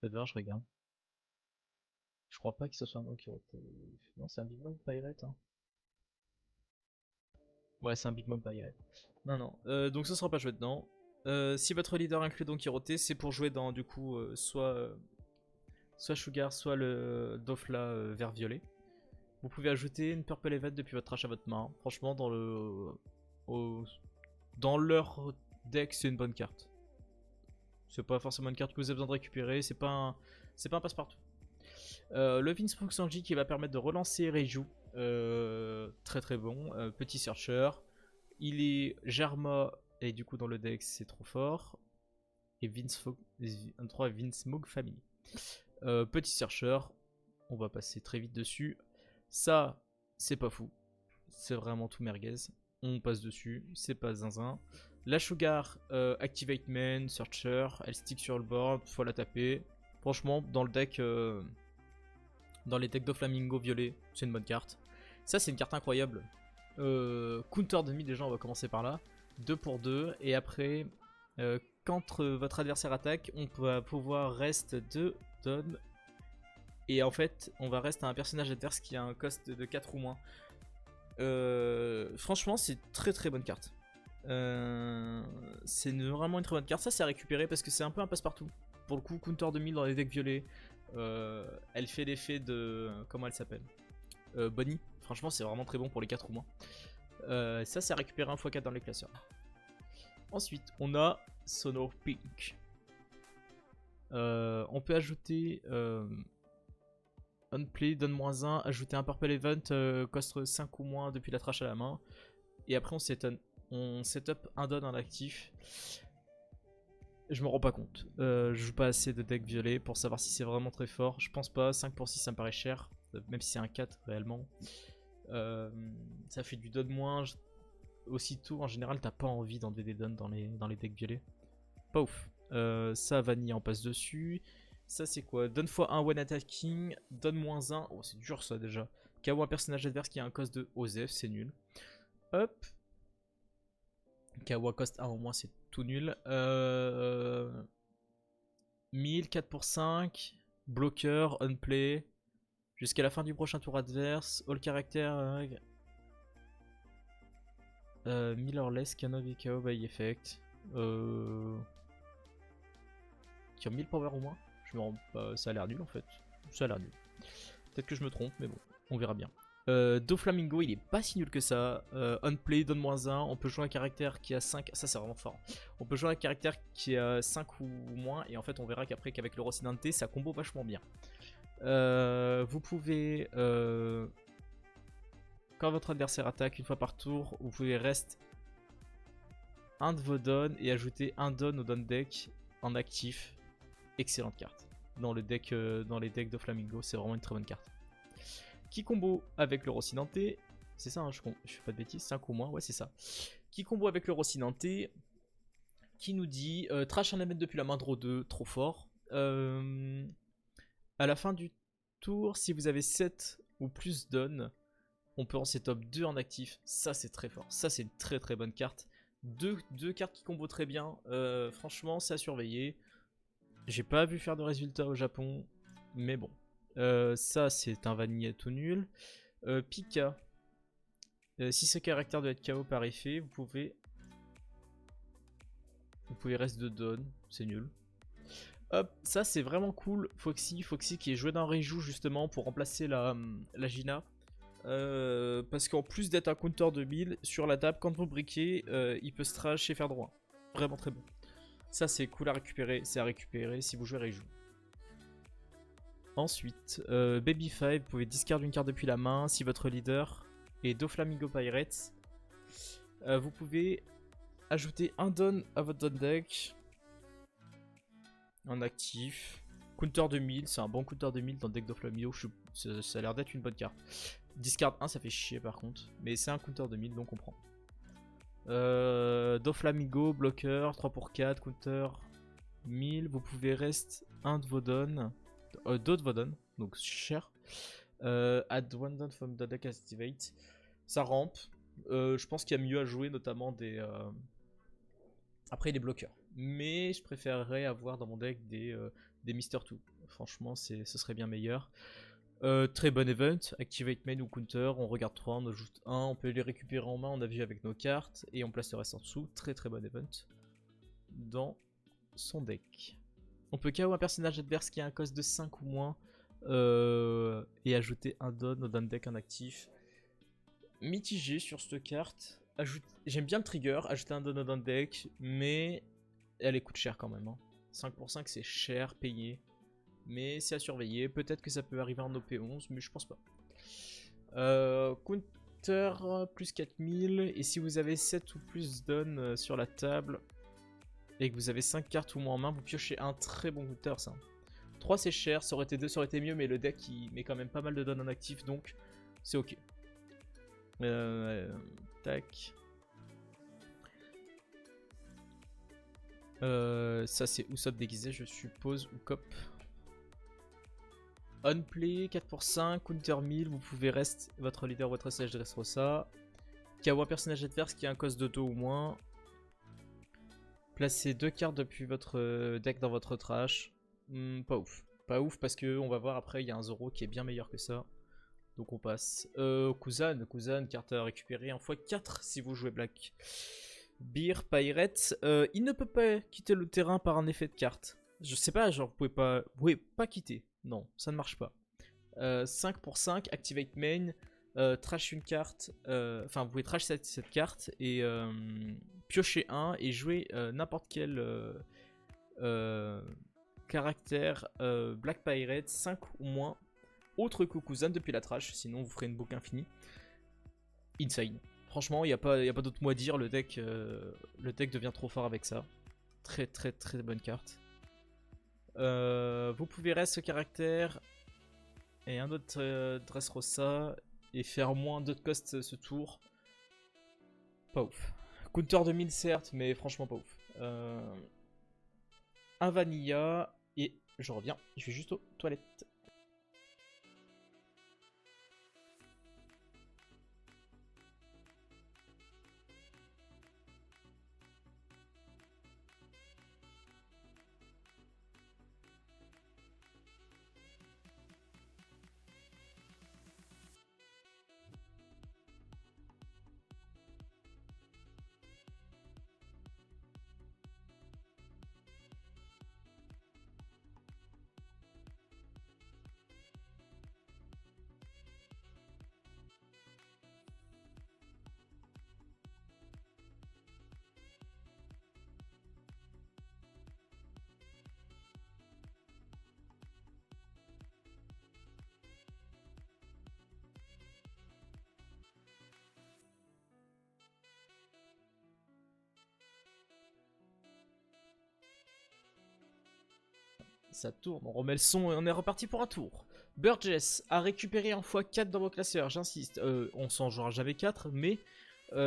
D'ailleurs, je regarde. Je crois pas que ce soit un Don Quirote. Non, c'est un Big Mom Pirate. Hein. Ouais, c'est un Big Mom Pirate. Non, non. Donc, ça sera pas joué dedans. Si votre leader inclut Don Quirote, c'est pour jouer dans, du coup, soit soit Sugar, soit le Dofla vert violet. Vous pouvez ajouter une Purple Event depuis votre achat à votre main. Franchement, dans leur deck, c'est une bonne carte. C'est pas forcément une carte que vous avez besoin de récupérer, c'est pas un passe-partout. Le Vinsmoke Sanji qui va permettre de relancer Reiju. Très très bon. Petit Searcher. Il est Germa et du coup dans le deck c'est trop fort. Et Vinsmoke Family. Petit Searcher. On va passer très vite dessus. Ça, c'est pas fou. C'est vraiment tout merguez. On passe dessus, c'est pas zinzin. La Sugar, Activate Main, Searcher, elle stick sur le board, faut la taper. Franchement, dans le deck, dans les decks de Flamingo violet, c'est une bonne carte. Ça, c'est une carte incroyable. Counter demi, déjà, on va commencer par là. 2 pour 2, et après, quand votre adversaire attaque, on va pouvoir reste 2 donne. Et en fait, on va rester à un personnage adverse qui a un cost de 4 ou moins. Franchement, c'est très très bonne carte. C'est vraiment une très bonne carte. Ça, c'est à récupérer parce que c'est un peu un passe-partout. Pour le coup, counter 2000 dans les decks violets. Elle fait l'effet de. Comment elle s'appelle, Bonnie. Franchement, c'est vraiment très bon pour les 4 ou moins. Ça, c'est à récupérer 1x4 dans les classeurs. Ensuite, on a Sonor Pink. On peut ajouter. Unplay, donne -1, ajouter un Purple Event, coste 5 ou moins depuis la trash à la main. Et après on setup un don en actif. Je me rends pas compte. Je joue pas assez de deck violet pour savoir si c'est vraiment très fort. Je pense pas, 5 pour 6 ça me paraît cher. Même si c'est un 4 réellement. Ça fait du don moins. Aussitôt en général t'as pas envie d'enlever des dons dans les decks violets. Pas ouf. Ça Vanille en passe dessus. Ça c'est quoi? Donne x1 one attacking, donne -1. Oh c'est dur ça déjà. KO un personnage adverse qui a un cost de Osef, c'est nul. Hop. KO cost 1 au moins, c'est tout nul. 1000, 4 pour 5. Bloqueur, unplay. Jusqu'à la fin du prochain tour adverse. All caractère. 1000 or less, cannot be KO by effect. Qui a 1000 power au moins. Ça a l'air nul en fait. Ça a l'air nul. Peut-être que je me trompe, mais bon, on verra bien. Doflamingo, il est pas si nul que ça. Unplay, donne -1. On peut jouer un caractère qui a 5. Ça, c'est vraiment fort. On peut jouer un caractère qui a 5 ou moins. Et en fait, on verra qu'après, qu'avec le Rocinante, ça combo vachement bien. Vous pouvez. Quand votre adversaire attaque une fois par tour, vous pouvez reste un de vos dons et ajouter un don au don deck en actif. Excellente carte. Dans les decks de Flamingo, c'est vraiment une très bonne carte. Qui combo avec le Rocinante. C'est ça, hein, je fais pas de bêtises, 5 ou moins, ouais c'est ça. Qui combo avec le Rocinante. Qui nous dit trash un émettre depuis la main draw 2, trop fort. À la fin du tour, si vous avez 7 ou plus dons, on peut en setup 2 en actif. Ça c'est très fort. Ça c'est une très très bonne carte. Deux cartes qui combo très bien. Franchement, c'est à surveiller. J'ai pas vu faire de résultats au Japon, mais bon. Ça, c'est un vanille tout nul. Pika. Si ce caractère doit être KO par effet, vous pouvez reste de don, c'est nul. Hop, ça c'est vraiment cool. Foxy qui est joué dans Reiju justement pour remplacer la Gina. Parce qu'en plus d'être un counter de 1000 sur la table, quand vous briquez, il peut strash et faire droit. Vraiment très bon. Ça c'est cool à récupérer, c'est à récupérer si vous jouez Reiju. Ensuite, Baby 5, vous pouvez discard une carte depuis la main. Si votre leader est Doflamingo Pirates, vous pouvez ajouter un don à votre don deck en actif. Counter 2000, c'est un bon counter 2000 dans le deck Doflamingo. Ça a l'air d'être une bonne carte. Discard 1, ça fait chier par contre, mais c'est un counter 2000 donc on prend. Doflamingo, bloqueur, 3 pour 4, counter 1000. Vous pouvez reste un de vos dons. D'autres Vodon, donc cher. Add one don from the deck activate. Ça rampe. Je pense qu'il y a mieux à jouer, notamment des. Après, les bloqueurs. Mais je préférerais avoir dans mon deck des Mister 2. Franchement, ce serait bien meilleur. Très bon event. Activate main ou counter. On regarde 3, on ajoute 1. On peut les récupérer en main, on a vu avec nos cartes. Et on place le reste en dessous. Très très bon event dans son deck. On peut KO un personnage adverse qui a un cost de 5 ou moins. Et ajouter un don dans le deck en actif. Mitigé sur cette carte. J'aime bien le trigger, ajouter un don dans le deck, mais elle coûte cher quand même. Hein. 5 pour 5 c'est cher payé. Mais c'est à surveiller. Peut-être que ça peut arriver en OP11, mais je pense pas. Counter plus 4000. Et si vous avez 7 ou plus don sur la table et que vous avez 5 cartes ou moins en main, vous piochez un très bon counter ça. 3 c'est cher, ça aurait été 2, ça aurait été mieux, mais le deck il met quand même pas mal de don en actif, donc c'est ok. Tac. Ça c'est Usopp déguisé je suppose, ou Cop. Unplay, 4 pour 5, counter 1000, vous pouvez rester votre leader, votre sage Dressrosa. KO un personnage adverse qui a un cost de 2 ou moins. Placez 2 cartes depuis votre deck dans votre trash. Pas ouf. Pas ouf parce que on va voir après, il y a un Zoro qui est bien meilleur que ça. Donc on passe. Kuzan, carte à récupérer en x4 si vous jouez Black. Beer, Pirate. Il ne peut pas quitter le terrain par un effet de carte. Je sais pas, genre vous pouvez pas quitter. Non, ça ne marche pas. 5 pour 5, Activate Main. Trash une carte. Enfin, vous pouvez trash cette carte et piocher un et jouer n'importe quel caractère Black Pirate 5 ou moins. Autre que Kuzan depuis la trash, sinon vous ferez une boucle infinie. Insane. Franchement, il n'y a pas d'autre mot à dire, le deck devient trop fort avec ça. Très bonne carte. Vous pouvez rester ce caractère et un autre Dressrosa et faire moins de cost ce tour. Pas ouf. Counter 2000 certes, mais franchement pas ouf. Un Vanilla et je reviens, je vais juste aux toilettes. Ça tourne, on remet le son et on est reparti pour un tour. Burgess a récupéré en x4 dans vos classeurs, j'insiste, on s'en jouera jamais 4, mais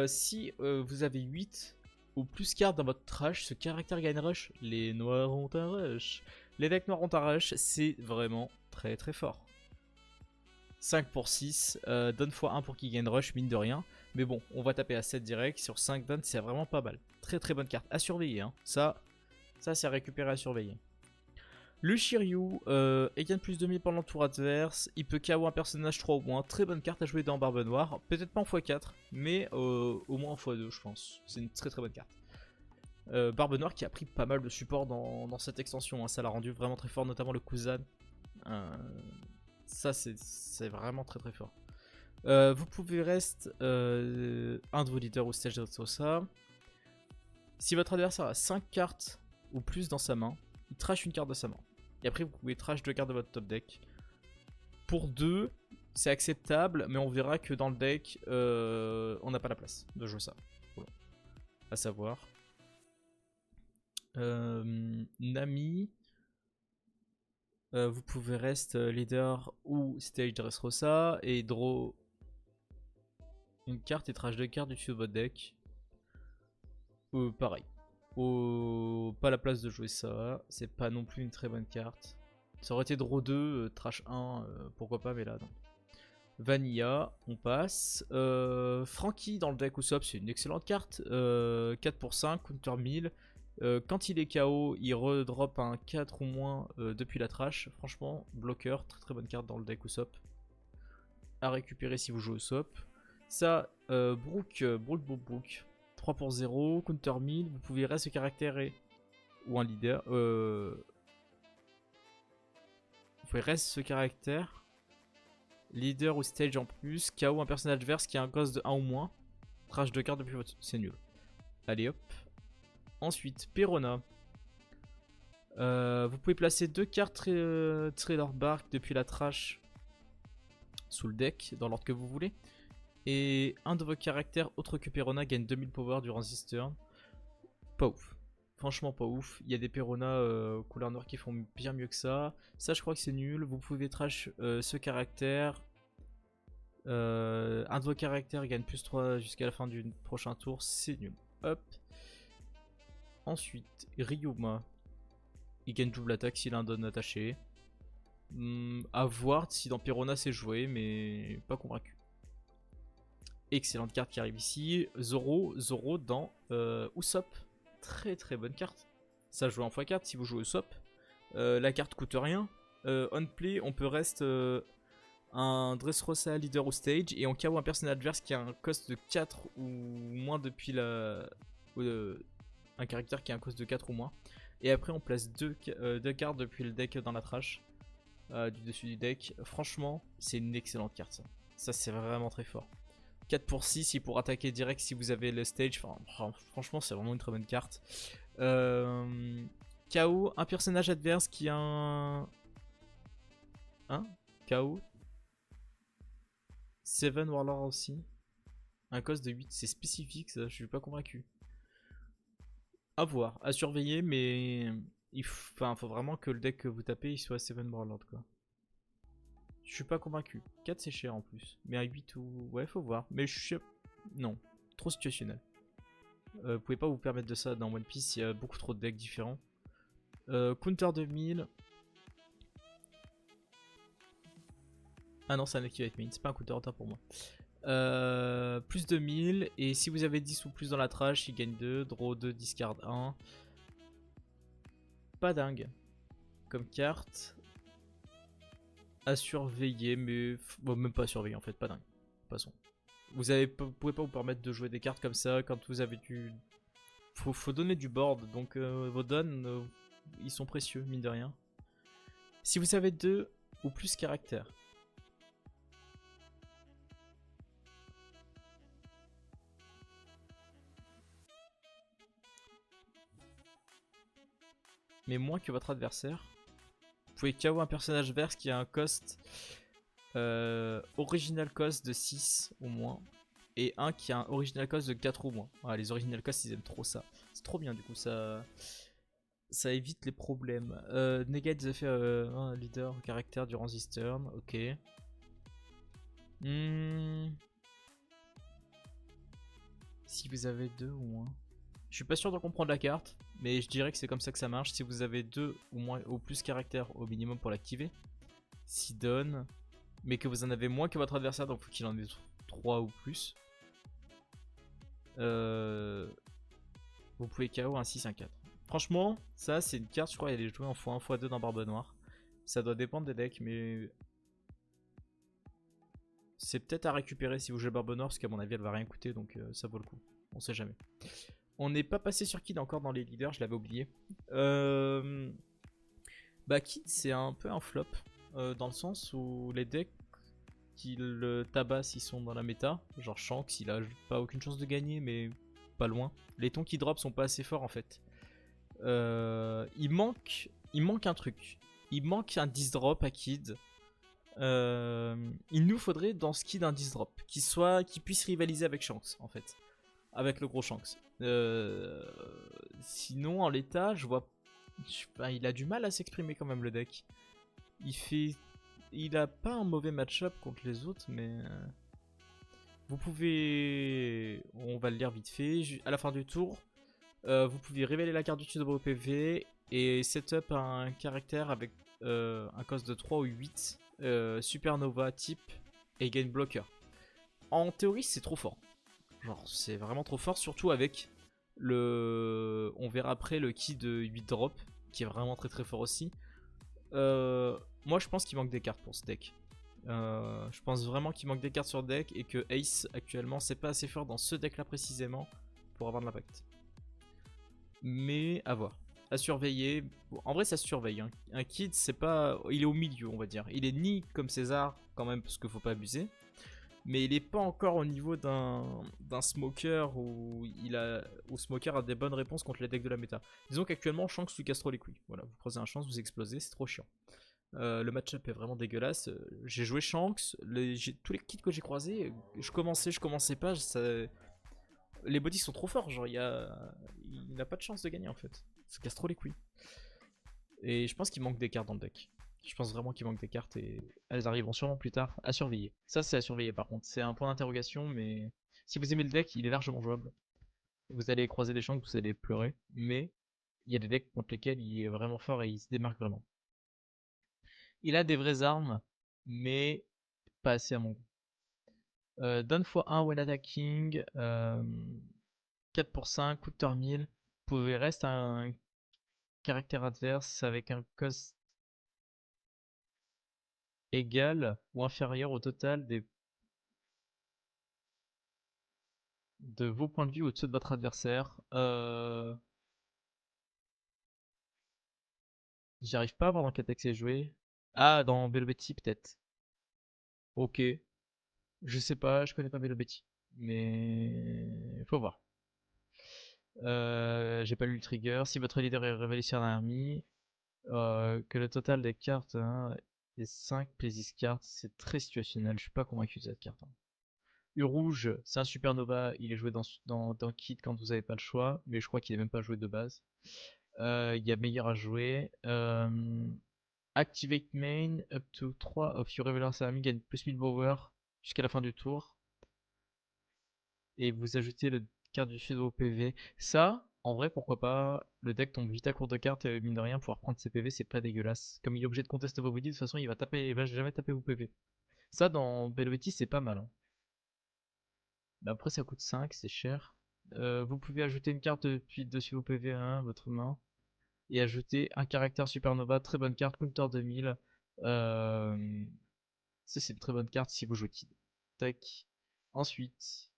si vous avez 8 ou plus cartes dans votre trash, ce caractère gagne rush. Les noirs ont un rush. Les decks noirs ont un rush, c'est vraiment très fort. 5 pour 6, donne x1 pour qu'il gagne rush, mine de rien. Mais bon, on va taper à 7 direct, sur 5 donne, c'est vraiment pas mal. Très bonne carte, à surveiller, hein. Ça c'est à récupérer, à surveiller. Le Shiryu, il gagne plus de 2000 pendant le tour adverse, il peut KO un personnage 3 ou moins, très bonne carte à jouer dans Barbe Noire, peut-être pas en x4, mais au moins en x2 je pense, c'est une très bonne carte. Barbe Noire qui a pris pas mal de support dans cette extension, hein. Ça l'a rendu vraiment très fort, notamment le Kuzan. Ça c'est vraiment très fort. Vous pouvez rester un de vos leaders ou stage de ça. Si votre adversaire a 5 cartes ou plus dans sa main, il trash une carte de sa main. Et après vous pouvez trash 2 cartes de votre top deck. Pour 2, c'est acceptable, mais on verra que dans le deck, on n'a pas la place de jouer ça. Voilà. À savoir. Nami. Vous pouvez rester leader ou stage Dressrosa et draw une carte et trash 2 cartes du dessus de votre deck. Pareil. Pas la place de jouer ça, c'est pas non plus une très bonne carte. Ça aurait été draw 2, trash 1, pourquoi pas, mais là non. Vanilla, on passe. Frankie dans le deck Usopp, c'est une excellente carte. 4 pour 5, counter 1000. Quand il est KO, il redrop un 4 ou moins depuis la trash. Franchement, bloqueur, très bonne carte dans le deck Usopp. À récupérer si vous jouez Usopp. Ça, Brook. 3 pour 0, counter 1000, vous pouvez rester ce caractère ou un leader. pouvez reste ce caractère. Leader ou stage en plus. KO un personnage adverse qui a un cost de 1 ou moins. Trash de cartes depuis votre... C'est nul. Allez hop. Ensuite, Perona. Vous pouvez placer 2 cartes Trailer Bark depuis la trash sous le deck, dans l'ordre que vous voulez. Et un de vos caractères autre que Perona gagne 2000 power durant this turn. Pas ouf. Franchement pas ouf. Il y a des Perona couleur noire qui font bien mieux que ça. Ça je crois que c'est nul. Vous pouvez trash ce caractère. Un de vos caractères gagne plus 3 jusqu'à la fin du prochain tour. C'est nul. Hop. Ensuite, Ryuma. Il gagne double attaque s'il a un don attaché. À voir si dans Perona c'est joué, mais pas convaincu. Excellente carte qui arrive ici. Zoro dans Usopp. Très très bonne carte. Ça joue en x4 si vous jouez Usopp. La carte coûte rien. On play, on peut reste un Dressrosa leader ou stage. Et en cas où un personnage adverse qui a un cost de 4 ou moins depuis la... un caractère qui a un cost de 4 ou moins. Et après on place deux cartes depuis le deck dans la trash. Du dessus du deck. Franchement, c'est une excellente carte ça. Ça c'est vraiment très fort. 4 pour 6, il pourra attaquer direct si vous avez le stage. Enfin, franchement, c'est vraiment une très bonne carte. KO, un personnage adverse qui a un... KO. 7 Warlord aussi. Un cost de 8, c'est spécifique ça, je suis pas convaincu. À voir, à surveiller, mais il faut vraiment que le deck que vous tapez il soit 7 Warlord quoi. Je suis pas convaincu. 4 c'est cher en plus. Mais à 8 ou... Ouais, faut voir. Mais je suis... Non. Trop situationnel. Vous pouvez pas vous permettre de ça dans One Piece. Il y a beaucoup trop de decks différents. Counter 2000. Ah non, c'est un Activate Main. C'est pas un counter retard pour moi. Plus 2000. Et si vous avez 10 ou plus dans la trash, il gagne 2. Draw 2, discard 1. Pas dingue. Comme carte. À surveiller, mais bon, même pas à surveiller en fait, pas dingue. Passons. Vous pouvez pas vous permettre de jouer des cartes comme ça quand vous avez du... Faut donner du board, donc vos dons, ils sont précieux, mine de rien. Si vous avez 2 ou plus caractères. Mais moins que votre adversaire. Vous pouvez KO un personnage adverse qui a un cost original cost de 6 ou moins. Et un qui a un original cost de 4 ou moins. Voilà, les original cost ils aiment trop ça. C'est trop bien du coup, ça évite les problèmes. Negate the effet leader caractère durant this turn, ok. Si vous avez 2 ou moins. Je suis pas sûr de comprendre la carte, mais je dirais que c'est comme ça que ça marche. Si vous avez 2 ou moins ou plus caractères au minimum pour l'activer. Si donne, mais que vous en avez moins que votre adversaire, donc faut qu'il en ait 3 ou plus. Vous pouvez KO un 6, un 4. Franchement, ça c'est une carte, je crois elle est jouée en x1, x2 dans Barbe Noire. Ça doit dépendre des decks, mais... C'est peut-être à récupérer si vous jouez Barbe Noire, parce qu'à mon avis elle va rien coûter, donc ça vaut le coup. On sait jamais. On n'est pas passé sur Kid encore dans les leaders, je l'avais oublié. Bah Kid c'est un peu un flop, dans le sens où les decks qui le tabassent ils sont dans la méta. Genre Shanks, il a pas aucune chance de gagner, mais pas loin. Les tons qui drop sont pas assez forts en fait. Il manque un truc. Il manque un 10 drop à Kid. Il nous faudrait dans ce Kid un 10 drop qui puisse rivaliser avec Shanks en fait. Avec le gros Shanks. Sinon, en l'état, je vois. Il a du mal à s'exprimer quand même le deck. Il a pas un mauvais match-up contre les autres, mais. Vous pouvez. On va le lire vite fait. À la fin du tour, vous pouvez révéler la carte du dessus de vos PV et setup un caractère avec un cost de 3 ou 8. Supernova type et gain blocker. En théorie, c'est trop fort. Genre c'est vraiment trop fort, surtout avec le... On verra après le key de 8 drop, qui est vraiment très très fort aussi. Moi je pense qu'il manque des cartes pour ce deck. Je pense vraiment qu'il manque des cartes sur le deck et que Ace actuellement c'est pas assez fort dans ce deck là précisément pour avoir de l'impact. Mais à voir. à surveiller. Bon, en vrai, ça se surveille. Hein. Un Kid, c'est pas. Il est au milieu, on va dire. Il est ni comme César, quand même, parce qu'il faut pas abuser. Mais il est pas encore au niveau d'un Smoker où Smoker a des bonnes réponses contre les decks de la méta. Disons qu'actuellement, Shanks lui casse trop les couilles. Voilà, vous croisez un Shanks, vous explosez, c'est trop chiant. Le match-up est vraiment dégueulasse. J'ai joué Shanks, tous les kits que j'ai croisés, je commençais pas. Les bodies sont trop forts, genre il n'a pas de chance de gagner en fait. Ça casse trop les couilles. Et je pense qu'il manque des cartes dans le deck. Je pense vraiment qu'il manque des cartes et elles arriveront sûrement plus tard à surveiller. Ça, c'est à surveiller par contre. C'est un point d'interrogation, mais si vous aimez le deck, il est largement jouable. Vous allez croiser des Shanks, vous allez pleurer, mais il y a des decks contre lesquels il est vraiment fort et il se démarque vraiment. Il a des vraies armes, mais pas assez à mon goût. Donne x1 when attacking, 4 pour 5, coûte 1000. Vous pouvez rester un caractère adverse avec un cost égal ou inférieur au total de vos points de vue au-dessus de votre adversaire. J'y arrive pas à voir dans quel deck c'est joué. Ah, dans Belvetti peut-être. Ok. Je sais pas, je connais pas Belvetti. Mais faut voir. J'ai pas lu le trigger. Si votre leader est révélé sur un ami, que le total des cartes hein, est 5 plus 10 cartes, c'est très situationnel. Je suis pas convaincu de cette carte. Hein. Rouge, c'est un supernova. Il est joué dans Kit quand vous avez pas le choix, mais je crois qu'il est même pas joué de base. Il y a meilleur à jouer. Activate main up to 3 of your Revealer Army gagne plus 1000 power jusqu'à la fin du tour. Et vous ajoutez le carte du dessus de vos PV. Ça, en vrai, pourquoi pas. Le deck tombe vite à court de cartes et mine de rien, pouvoir prendre ses PV, c'est pas dégueulasse. Comme il est obligé de contester vos bodies, de toute façon, il va jamais taper vos PV. Ça, dans Belvetti, c'est pas mal. Hein. Mais après, ça coûte 5, c'est cher. Vous pouvez ajouter une carte dessus vos PV à votre main. Et ajouter un caractère supernova, très bonne carte, counter 2000. Ça, c'est une très bonne carte si vous jouez Kid. Tac. Ensuite,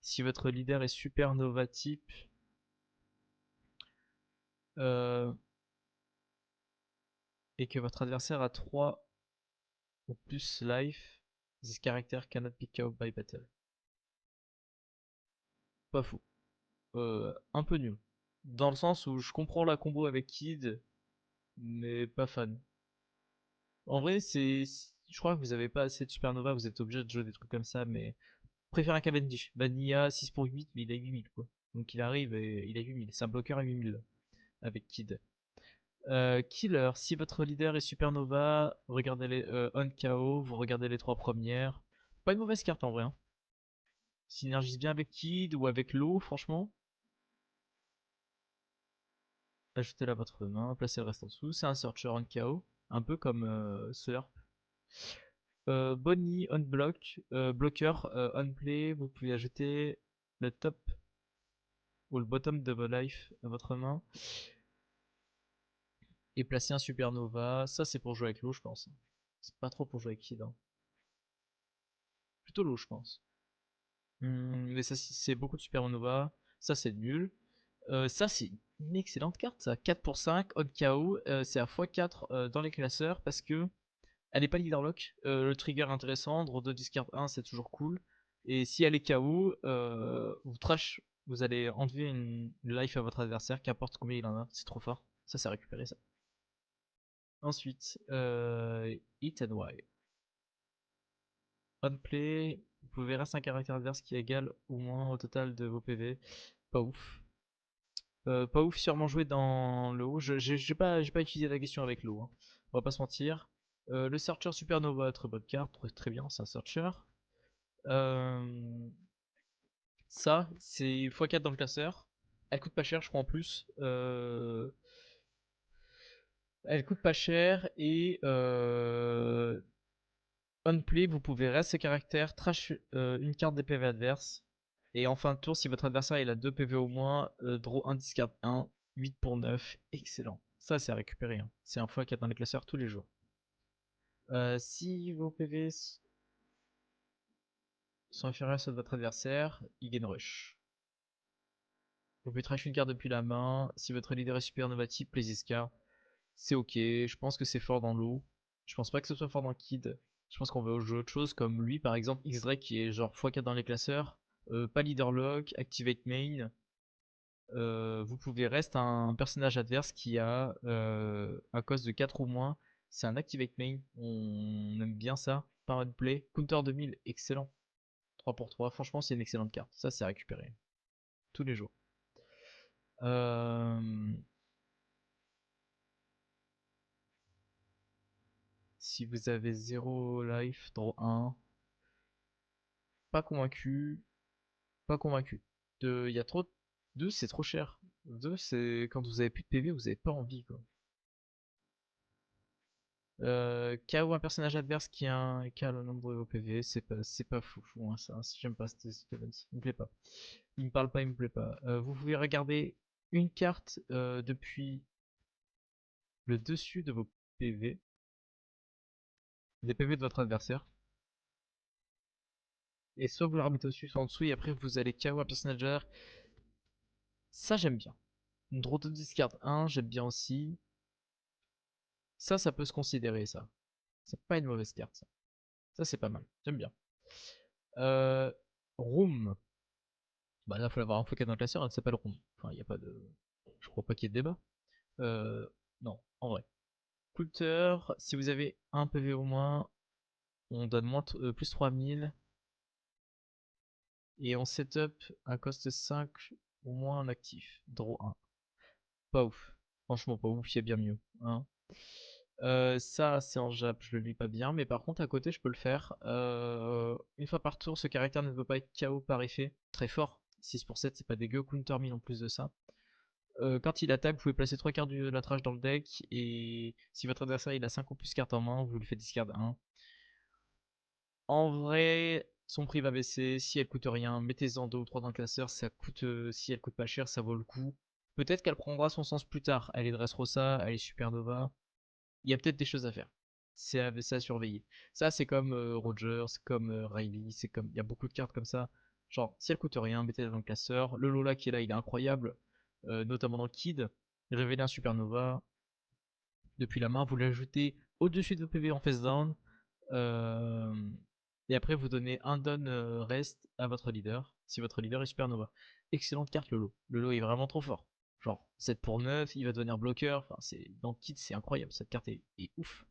si votre leader est supernova type, euh, et que votre adversaire a 3 ou plus life, this character cannot be KO by battle. Pas fou. Un peu nul. Dans le sens où je comprends la combo avec Kid, mais pas fan. En vrai, je crois que vous avez pas assez de supernova, vous êtes obligé de jouer des trucs comme ça, mais préfère un Cavendish. Vanilla 6 pour 8, mais il a 8000 quoi. Donc il arrive et il a 8000. C'est un bloqueur à 8000 avec Kid. Killer, si votre leader est Supernova, regardez les on KO, vous regardez les 3 premières. Pas une mauvaise carte en vrai. Hein. Synergise bien avec Kid ou avec l'eau, franchement. Ajoutez-la à votre main, placez le reste en dessous. C'est un Searcher on KO, un peu comme Slurp. Bonnie on block, blocker on play, vous pouvez ajouter le top ou le bottom de vos life à votre main. Et placer un supernova, ça c'est pour jouer avec l'eau je pense. C'est pas trop pour jouer avec Kid. Hein. Plutôt l'eau je pense. Mais ça c'est beaucoup de supernova, ça c'est nul. Ça c'est une excellente carte ça, 4 pour 5, on KO, c'est à x4 dans les classeurs parce que elle est pas leader lock, le trigger est intéressant, draw 2 discard 1 c'est toujours cool. Et si elle est KO, vous trash, vous allez enlever une life à votre adversaire, qu'importe combien il en a, c'est trop fort. Ça c'est récupéré ça. Ensuite, Hit and Y. On play, vous pouvez rester un caractère adverse qui est égal au moins au total de vos PV. Pas ouf. Pas ouf, sûrement joué dans le haut. J'ai pas utilisé la question avec l'eau. Hein. On va pas se mentir. Le Searcher Supernova, très bonne carte, très bien, c'est un Searcher. Ça, c'est x4 dans le classeur. Elle coûte pas cher, je crois en plus. Elle coûte pas cher et on play, vous pouvez rester ce caractère, trash une carte des PV adverses. Et en fin de tour, si votre adversaire il a 2 PV au moins, draw 1, discard 1, 8 pour 9. Excellent. Ça, c'est à récupérer. Hein. C'est un x4 dans les classeurs tous les jours. Si vos PV sont inférieurs à ceux de votre adversaire, il gagne rush. Vous pouvez trash une carte depuis la main. Si votre leader est supernova type, Play this card. C'est ok. Je pense que c'est fort dans l'eau. Je pense pas que ce soit fort dans Kid. Je pense qu'on veut jouer autre chose comme lui par exemple. X-Drake qui est genre x4 dans les classeurs. Pas leader lock. Activate main. Vous pouvez reste un personnage adverse qui a à cause de 4 ou moins. C'est un activate main. On aime bien ça. Power play. Counter 2000. Excellent. 3 pour 3. Franchement, c'est une excellente carte. Ça, c'est récupéré. Tous les jours. Si vous avez 0 life, draw 1. Pas convaincu. Pas convaincu. Il y a trop. 2, c'est trop cher. 2, c'est quand vous avez plus de PV, vous avez pas envie quoi. KO un personnage adverse qui a le nombre de PV, c'est pas fou, hein, ça. J'aime pas cet event, il me plaît pas. Il me parle pas, il me plaît pas. Vous pouvez regarder une carte depuis le dessus de vos PV, des PV de votre adversaire. Et soit vous la remettez au-dessus, soit en dessous, et après vous allez KO un personnage adverse. Ça j'aime bien. Draw to discard 1, j'aime bien aussi. Ça peut se considérer ça. C'est pas une mauvaise carte ça. Ça c'est pas mal, j'aime bien. Room. Bah là faut l'avoir en focus dans le classeur, elle s'appelle Room. Enfin y a pas de. Je crois pas qu'il y ait de débat. Non, en vrai. Coulter, si vous avez un PV au moins, on donne plus 3000. Et on setup un cost 5 au moins en actif. Draw 1. Pas ouf. Franchement pas ouf, il y a bien mieux. Hein. Ça c'est en Jap, je le lis pas bien, mais par contre à côté je peux le faire. Une fois par tour, ce caractère ne peut pas être KO par effet. Très fort. 6 pour 7, c'est pas dégueu. Counter 1000 en plus de ça. Quand il attaque, vous pouvez placer 3 cartes de la trash dans le deck. Et si votre adversaire il a 5 ou plus cartes en main, vous lui faites discard 1. En vrai, son prix va baisser. Si elle coûte rien, mettez-en 2 ou 3 dans le classeur. Ça coûte, si elle coûte pas cher, ça vaut le coup. Peut-être qu'elle prendra son sens plus tard. Elle est Dressrosa, elle est Supernova. Il y a peut-être des choses à faire. C'est à surveiller. Ça, c'est comme Rogers, comme Riley, c'est comme. Il y a beaucoup de cartes comme ça. Genre, si elle coûte rien, mettez-la dans le classeur. Le Lola qui est là, il est incroyable. Notamment dans Kid. Révéler un Supernova. Depuis la main, vous l'ajoutez au-dessus de vos PV en face down. Et après, vous donnez un don rest à votre leader. Si votre leader est Supernova. Excellente carte, Lolo. Lolo est vraiment trop fort. Genre 7 pour 9, il va devenir bloqueur. Enfin, dans le kit, c'est incroyable. Cette carte est ouf.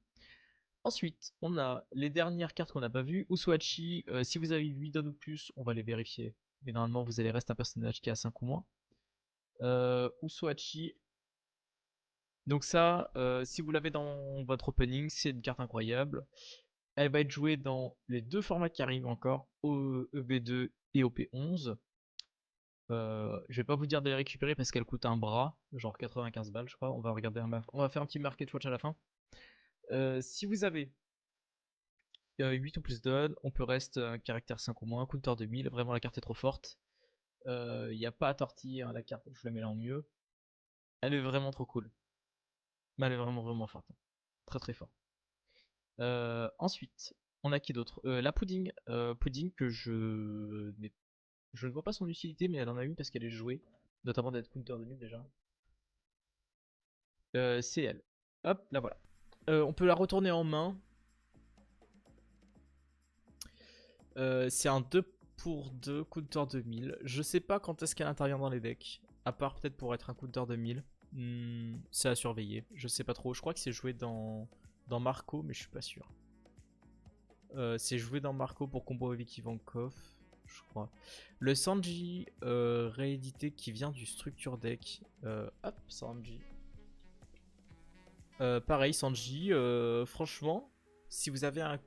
Ensuite, on a les dernières cartes qu'on n'a pas vues. Uswachi, si vous avez 8 dons ou plus, on va les vérifier. Mais normalement, vous allez rester un personnage qui a 5 ou moins. Uswachi. Donc ça, si vous l'avez dans votre opening, c'est une carte incroyable. Elle va être jouée dans les deux formats qui arrivent encore, EV2 et OP11. Je vais pas vous dire de les récupérer parce qu'elle coûte un bras, genre 95 balles je crois. On va regarder on va faire un petit market watch à la fin. Si vous avez 8 ou plus d'odds, on peut rester un caractère 5 ou moins, counter 2000, vraiment la carte est trop forte. Il n'y a pas à tortiller, hein, la carte, je la mets en mieux. Elle est vraiment trop cool. Mais elle est vraiment forte. Très très fort. Ensuite, on a qui d'autre La Pudding. Pudding que je ne vois pas son utilité, mais elle en a une parce qu'elle est jouée. Notamment d'être counter 2000 déjà. C'est elle. Hop, là voilà. On peut la retourner en main. C'est un 2 pour 2 counter 2000. Je sais pas quand est-ce qu'elle intervient dans les decks. À part peut-être pour être un counter 2000. C'est à surveiller. Je sais pas trop. Je crois que c'est joué dans Marco, mais je suis pas sûr. C'est joué dans Marco pour combo avec Ivankov, je crois. Le Sanji réédité qui vient du Structure Deck. Hop, Sanji. Pareil, Sanji. Franchement, si vous avez un.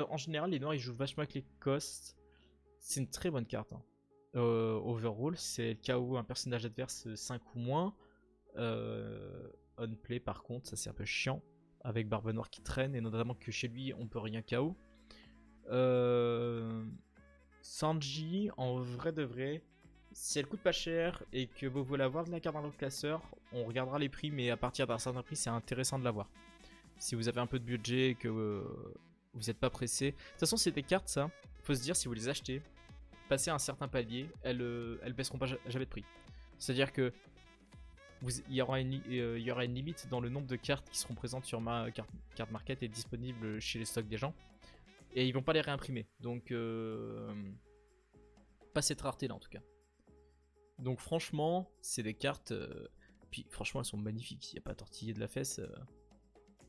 En général, les noirs ils jouent vachement avec les costs. C'est une très bonne carte. Hein. Overall, c'est le cas où un personnage adverse 5 ou moins. On play, par contre, ça c'est un peu chiant. Avec Barbe Noire qui traîne, et notamment que chez lui on peut rien KO. Sanji, en vrai de vrai, si elle coûte pas cher et que vous voulez avoir de la carte dans le classeur, on regardera les prix, mais à partir d'un certain prix, c'est intéressant de l'avoir. Si vous avez un peu de budget et que vous n'êtes pas pressé. De toute façon, c'est des cartes, ça. Faut se dire, si vous les achetez, passez un certain palier, elles baisseront pas jamais de prix. C'est-à-dire que il y aura il y aura une limite dans le nombre de cartes qui seront présentes sur ma carte market et disponibles chez les stocks des gens. Et ils vont pas les réimprimer. Donc, pas cette rareté là en tout cas. Donc, franchement, c'est des cartes. Puis, franchement, elles sont magnifiques. Il n'y a pas à tortiller de la fesse.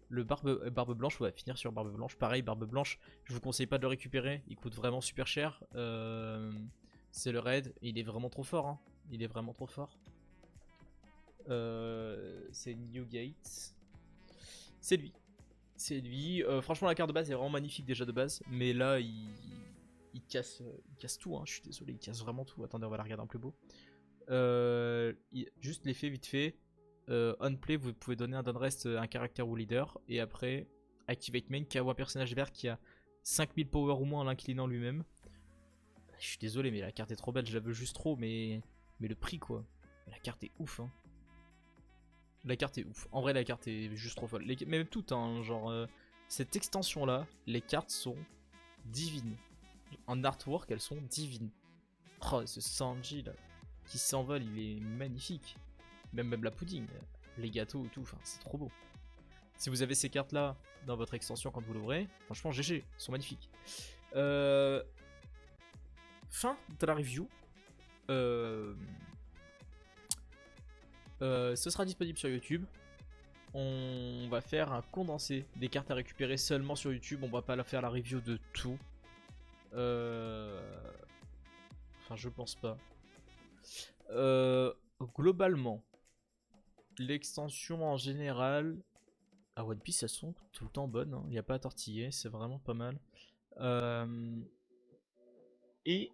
Le barbe blanche, ouais, finir sur barbe blanche. Pareil, barbe blanche, je vous conseille pas de le récupérer. Il coûte vraiment super cher. C'est le raid. Il est vraiment trop fort. Hein. Il est vraiment trop fort. C'est Newgate. C'est lui. C'est lui. Franchement, la carte de base est vraiment magnifique déjà de base. Mais là, il casse tout. Hein. Je suis désolé, il casse vraiment tout. Attendez, on va la regarder en plus beau. Juste l'effet vite fait. On play, vous pouvez donner un downrest à un caractère ou leader. Et après, activate main, KO un personnage vert qui a 5000 power ou moins en l'inclinant lui-même. Je suis désolé, mais la carte est trop belle. Je la veux juste trop. Mais le prix, quoi. La carte est ouf, hein. La carte est ouf. En vrai, la carte est juste trop folle. Même toutes, hein. Genre, cette extension-là, les cartes sont divines. En artwork, elles sont divines. Oh, ce Sanji, là, qui s'envole, il est magnifique. Même la pudding, les gâteaux et tout, enfin, c'est trop beau. Si vous avez ces cartes là dans votre extension quand vous l'ouvrez, franchement GG, ils sont magnifiques. Fin de la review. Ce sera disponible sur YouTube. On va faire un condensé des cartes à récupérer seulement sur YouTube. On va pas faire la review de tout. Enfin, je pense pas. Globalement, l'extension en général, à One Piece, elles sont tout le temps bonnes. Il n'y a pas à tortiller, c'est vraiment pas mal. Et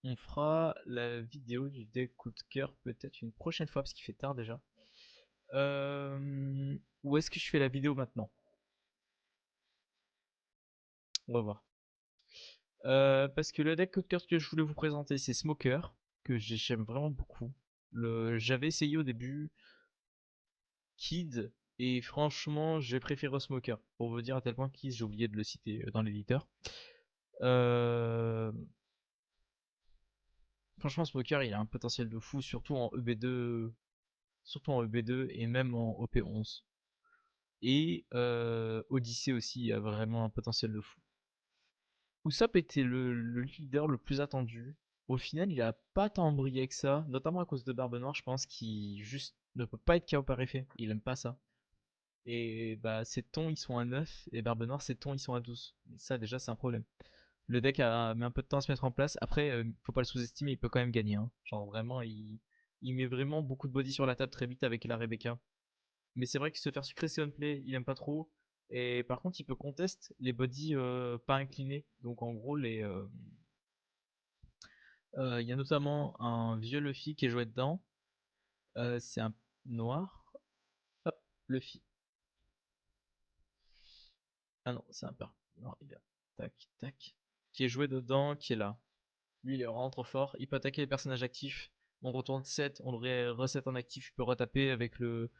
on fera la vidéo du deck coup de cœur peut-être une prochaine fois parce qu'il fait tard déjà. Où est-ce que je fais la vidéo maintenant? On va voir. Parce que le deck coup de cœur que je voulais vous présenter, c'est Smoker, que j'aime vraiment beaucoup. J'avais essayé au début Kid, et franchement, j'ai préféré Smoker. Pour vous dire à tel point Kid, j'ai oublié de le citer dans l'éditeur. Franchement, Smoker, il a un potentiel de fou, surtout en EB2, et même en OP11. Et Odyssey aussi a vraiment un potentiel de fou. Usopp était le leader le plus attendu. Au final, il a pas tant brillé que ça, notamment à cause de Barbe Noire, je pense, qui juste ne peut pas être KO par effet. Il aime pas ça. Et bah, ses tons ils sont à 9, et Barbe Noire, ses tons ils sont à 12. Et ça, déjà, c'est un problème. Le deck a mis un peu de temps à se mettre en place. Après, faut pas le sous-estimer, il peut quand même gagner. Hein. Genre, vraiment, il met vraiment beaucoup de body sur la table très vite avec la Rebecca. Mais c'est vrai que se faire sucrer c'est on play, il aime pas trop. Et par contre, il peut contest les bodies pas inclinés. Donc en gros, il y a notamment un vieux Luffy qui est joué dedans. C'est un noir. Hop, Luffy. Ah non, c'est un peur. Non, il est là. Tac, tac. Qui est joué dedans, qui est là. Lui, il est vraiment trop fort. Il peut attaquer les personnages actifs. On retourne 7, on le reset en actif. Il peut retaper avec euh,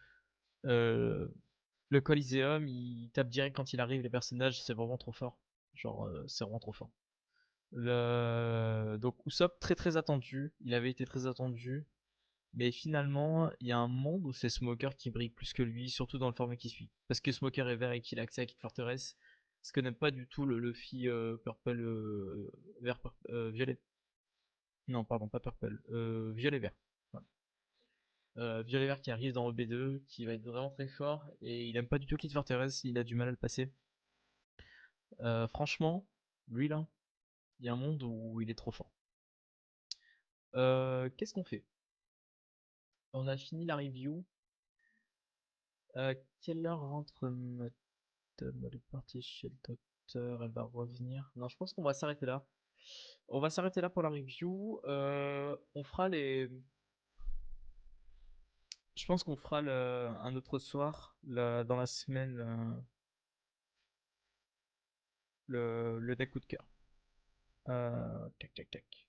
le Coliseum. Il tape direct quand il arrive. Les personnages, c'est vraiment trop fort. Genre, c'est vraiment trop fort. Donc, Usopp, très très attendu. Il avait été très attendu. Mais finalement, il y a un monde où c'est Smoker qui brille plus que lui, surtout dans le format qui suit. Parce que Smoker est vert et qu'il a accès à Kid Fortress. Ce que n'aime pas du tout le Luffy purple, vert, violet. Non, pardon, pas purple. Violet vert. Voilà. Violet vert qui arrive dans EB2, qui va être vraiment très fort. Et il aime pas du tout Kid Fortress, il a du mal à le passer. Franchement, lui là, il y a un monde où il est trop fort. Qu'est-ce qu'on fait? On a fini la review. Quelle heure rentre Madame? Elle est partie chez le docteur, elle va revenir. Non, je pense qu'on va s'arrêter là. On va s'arrêter là pour la review. On fera les. Je pense qu'on fera un autre soir, dans la semaine, le deck coup de cœur. Tac, tac, tac.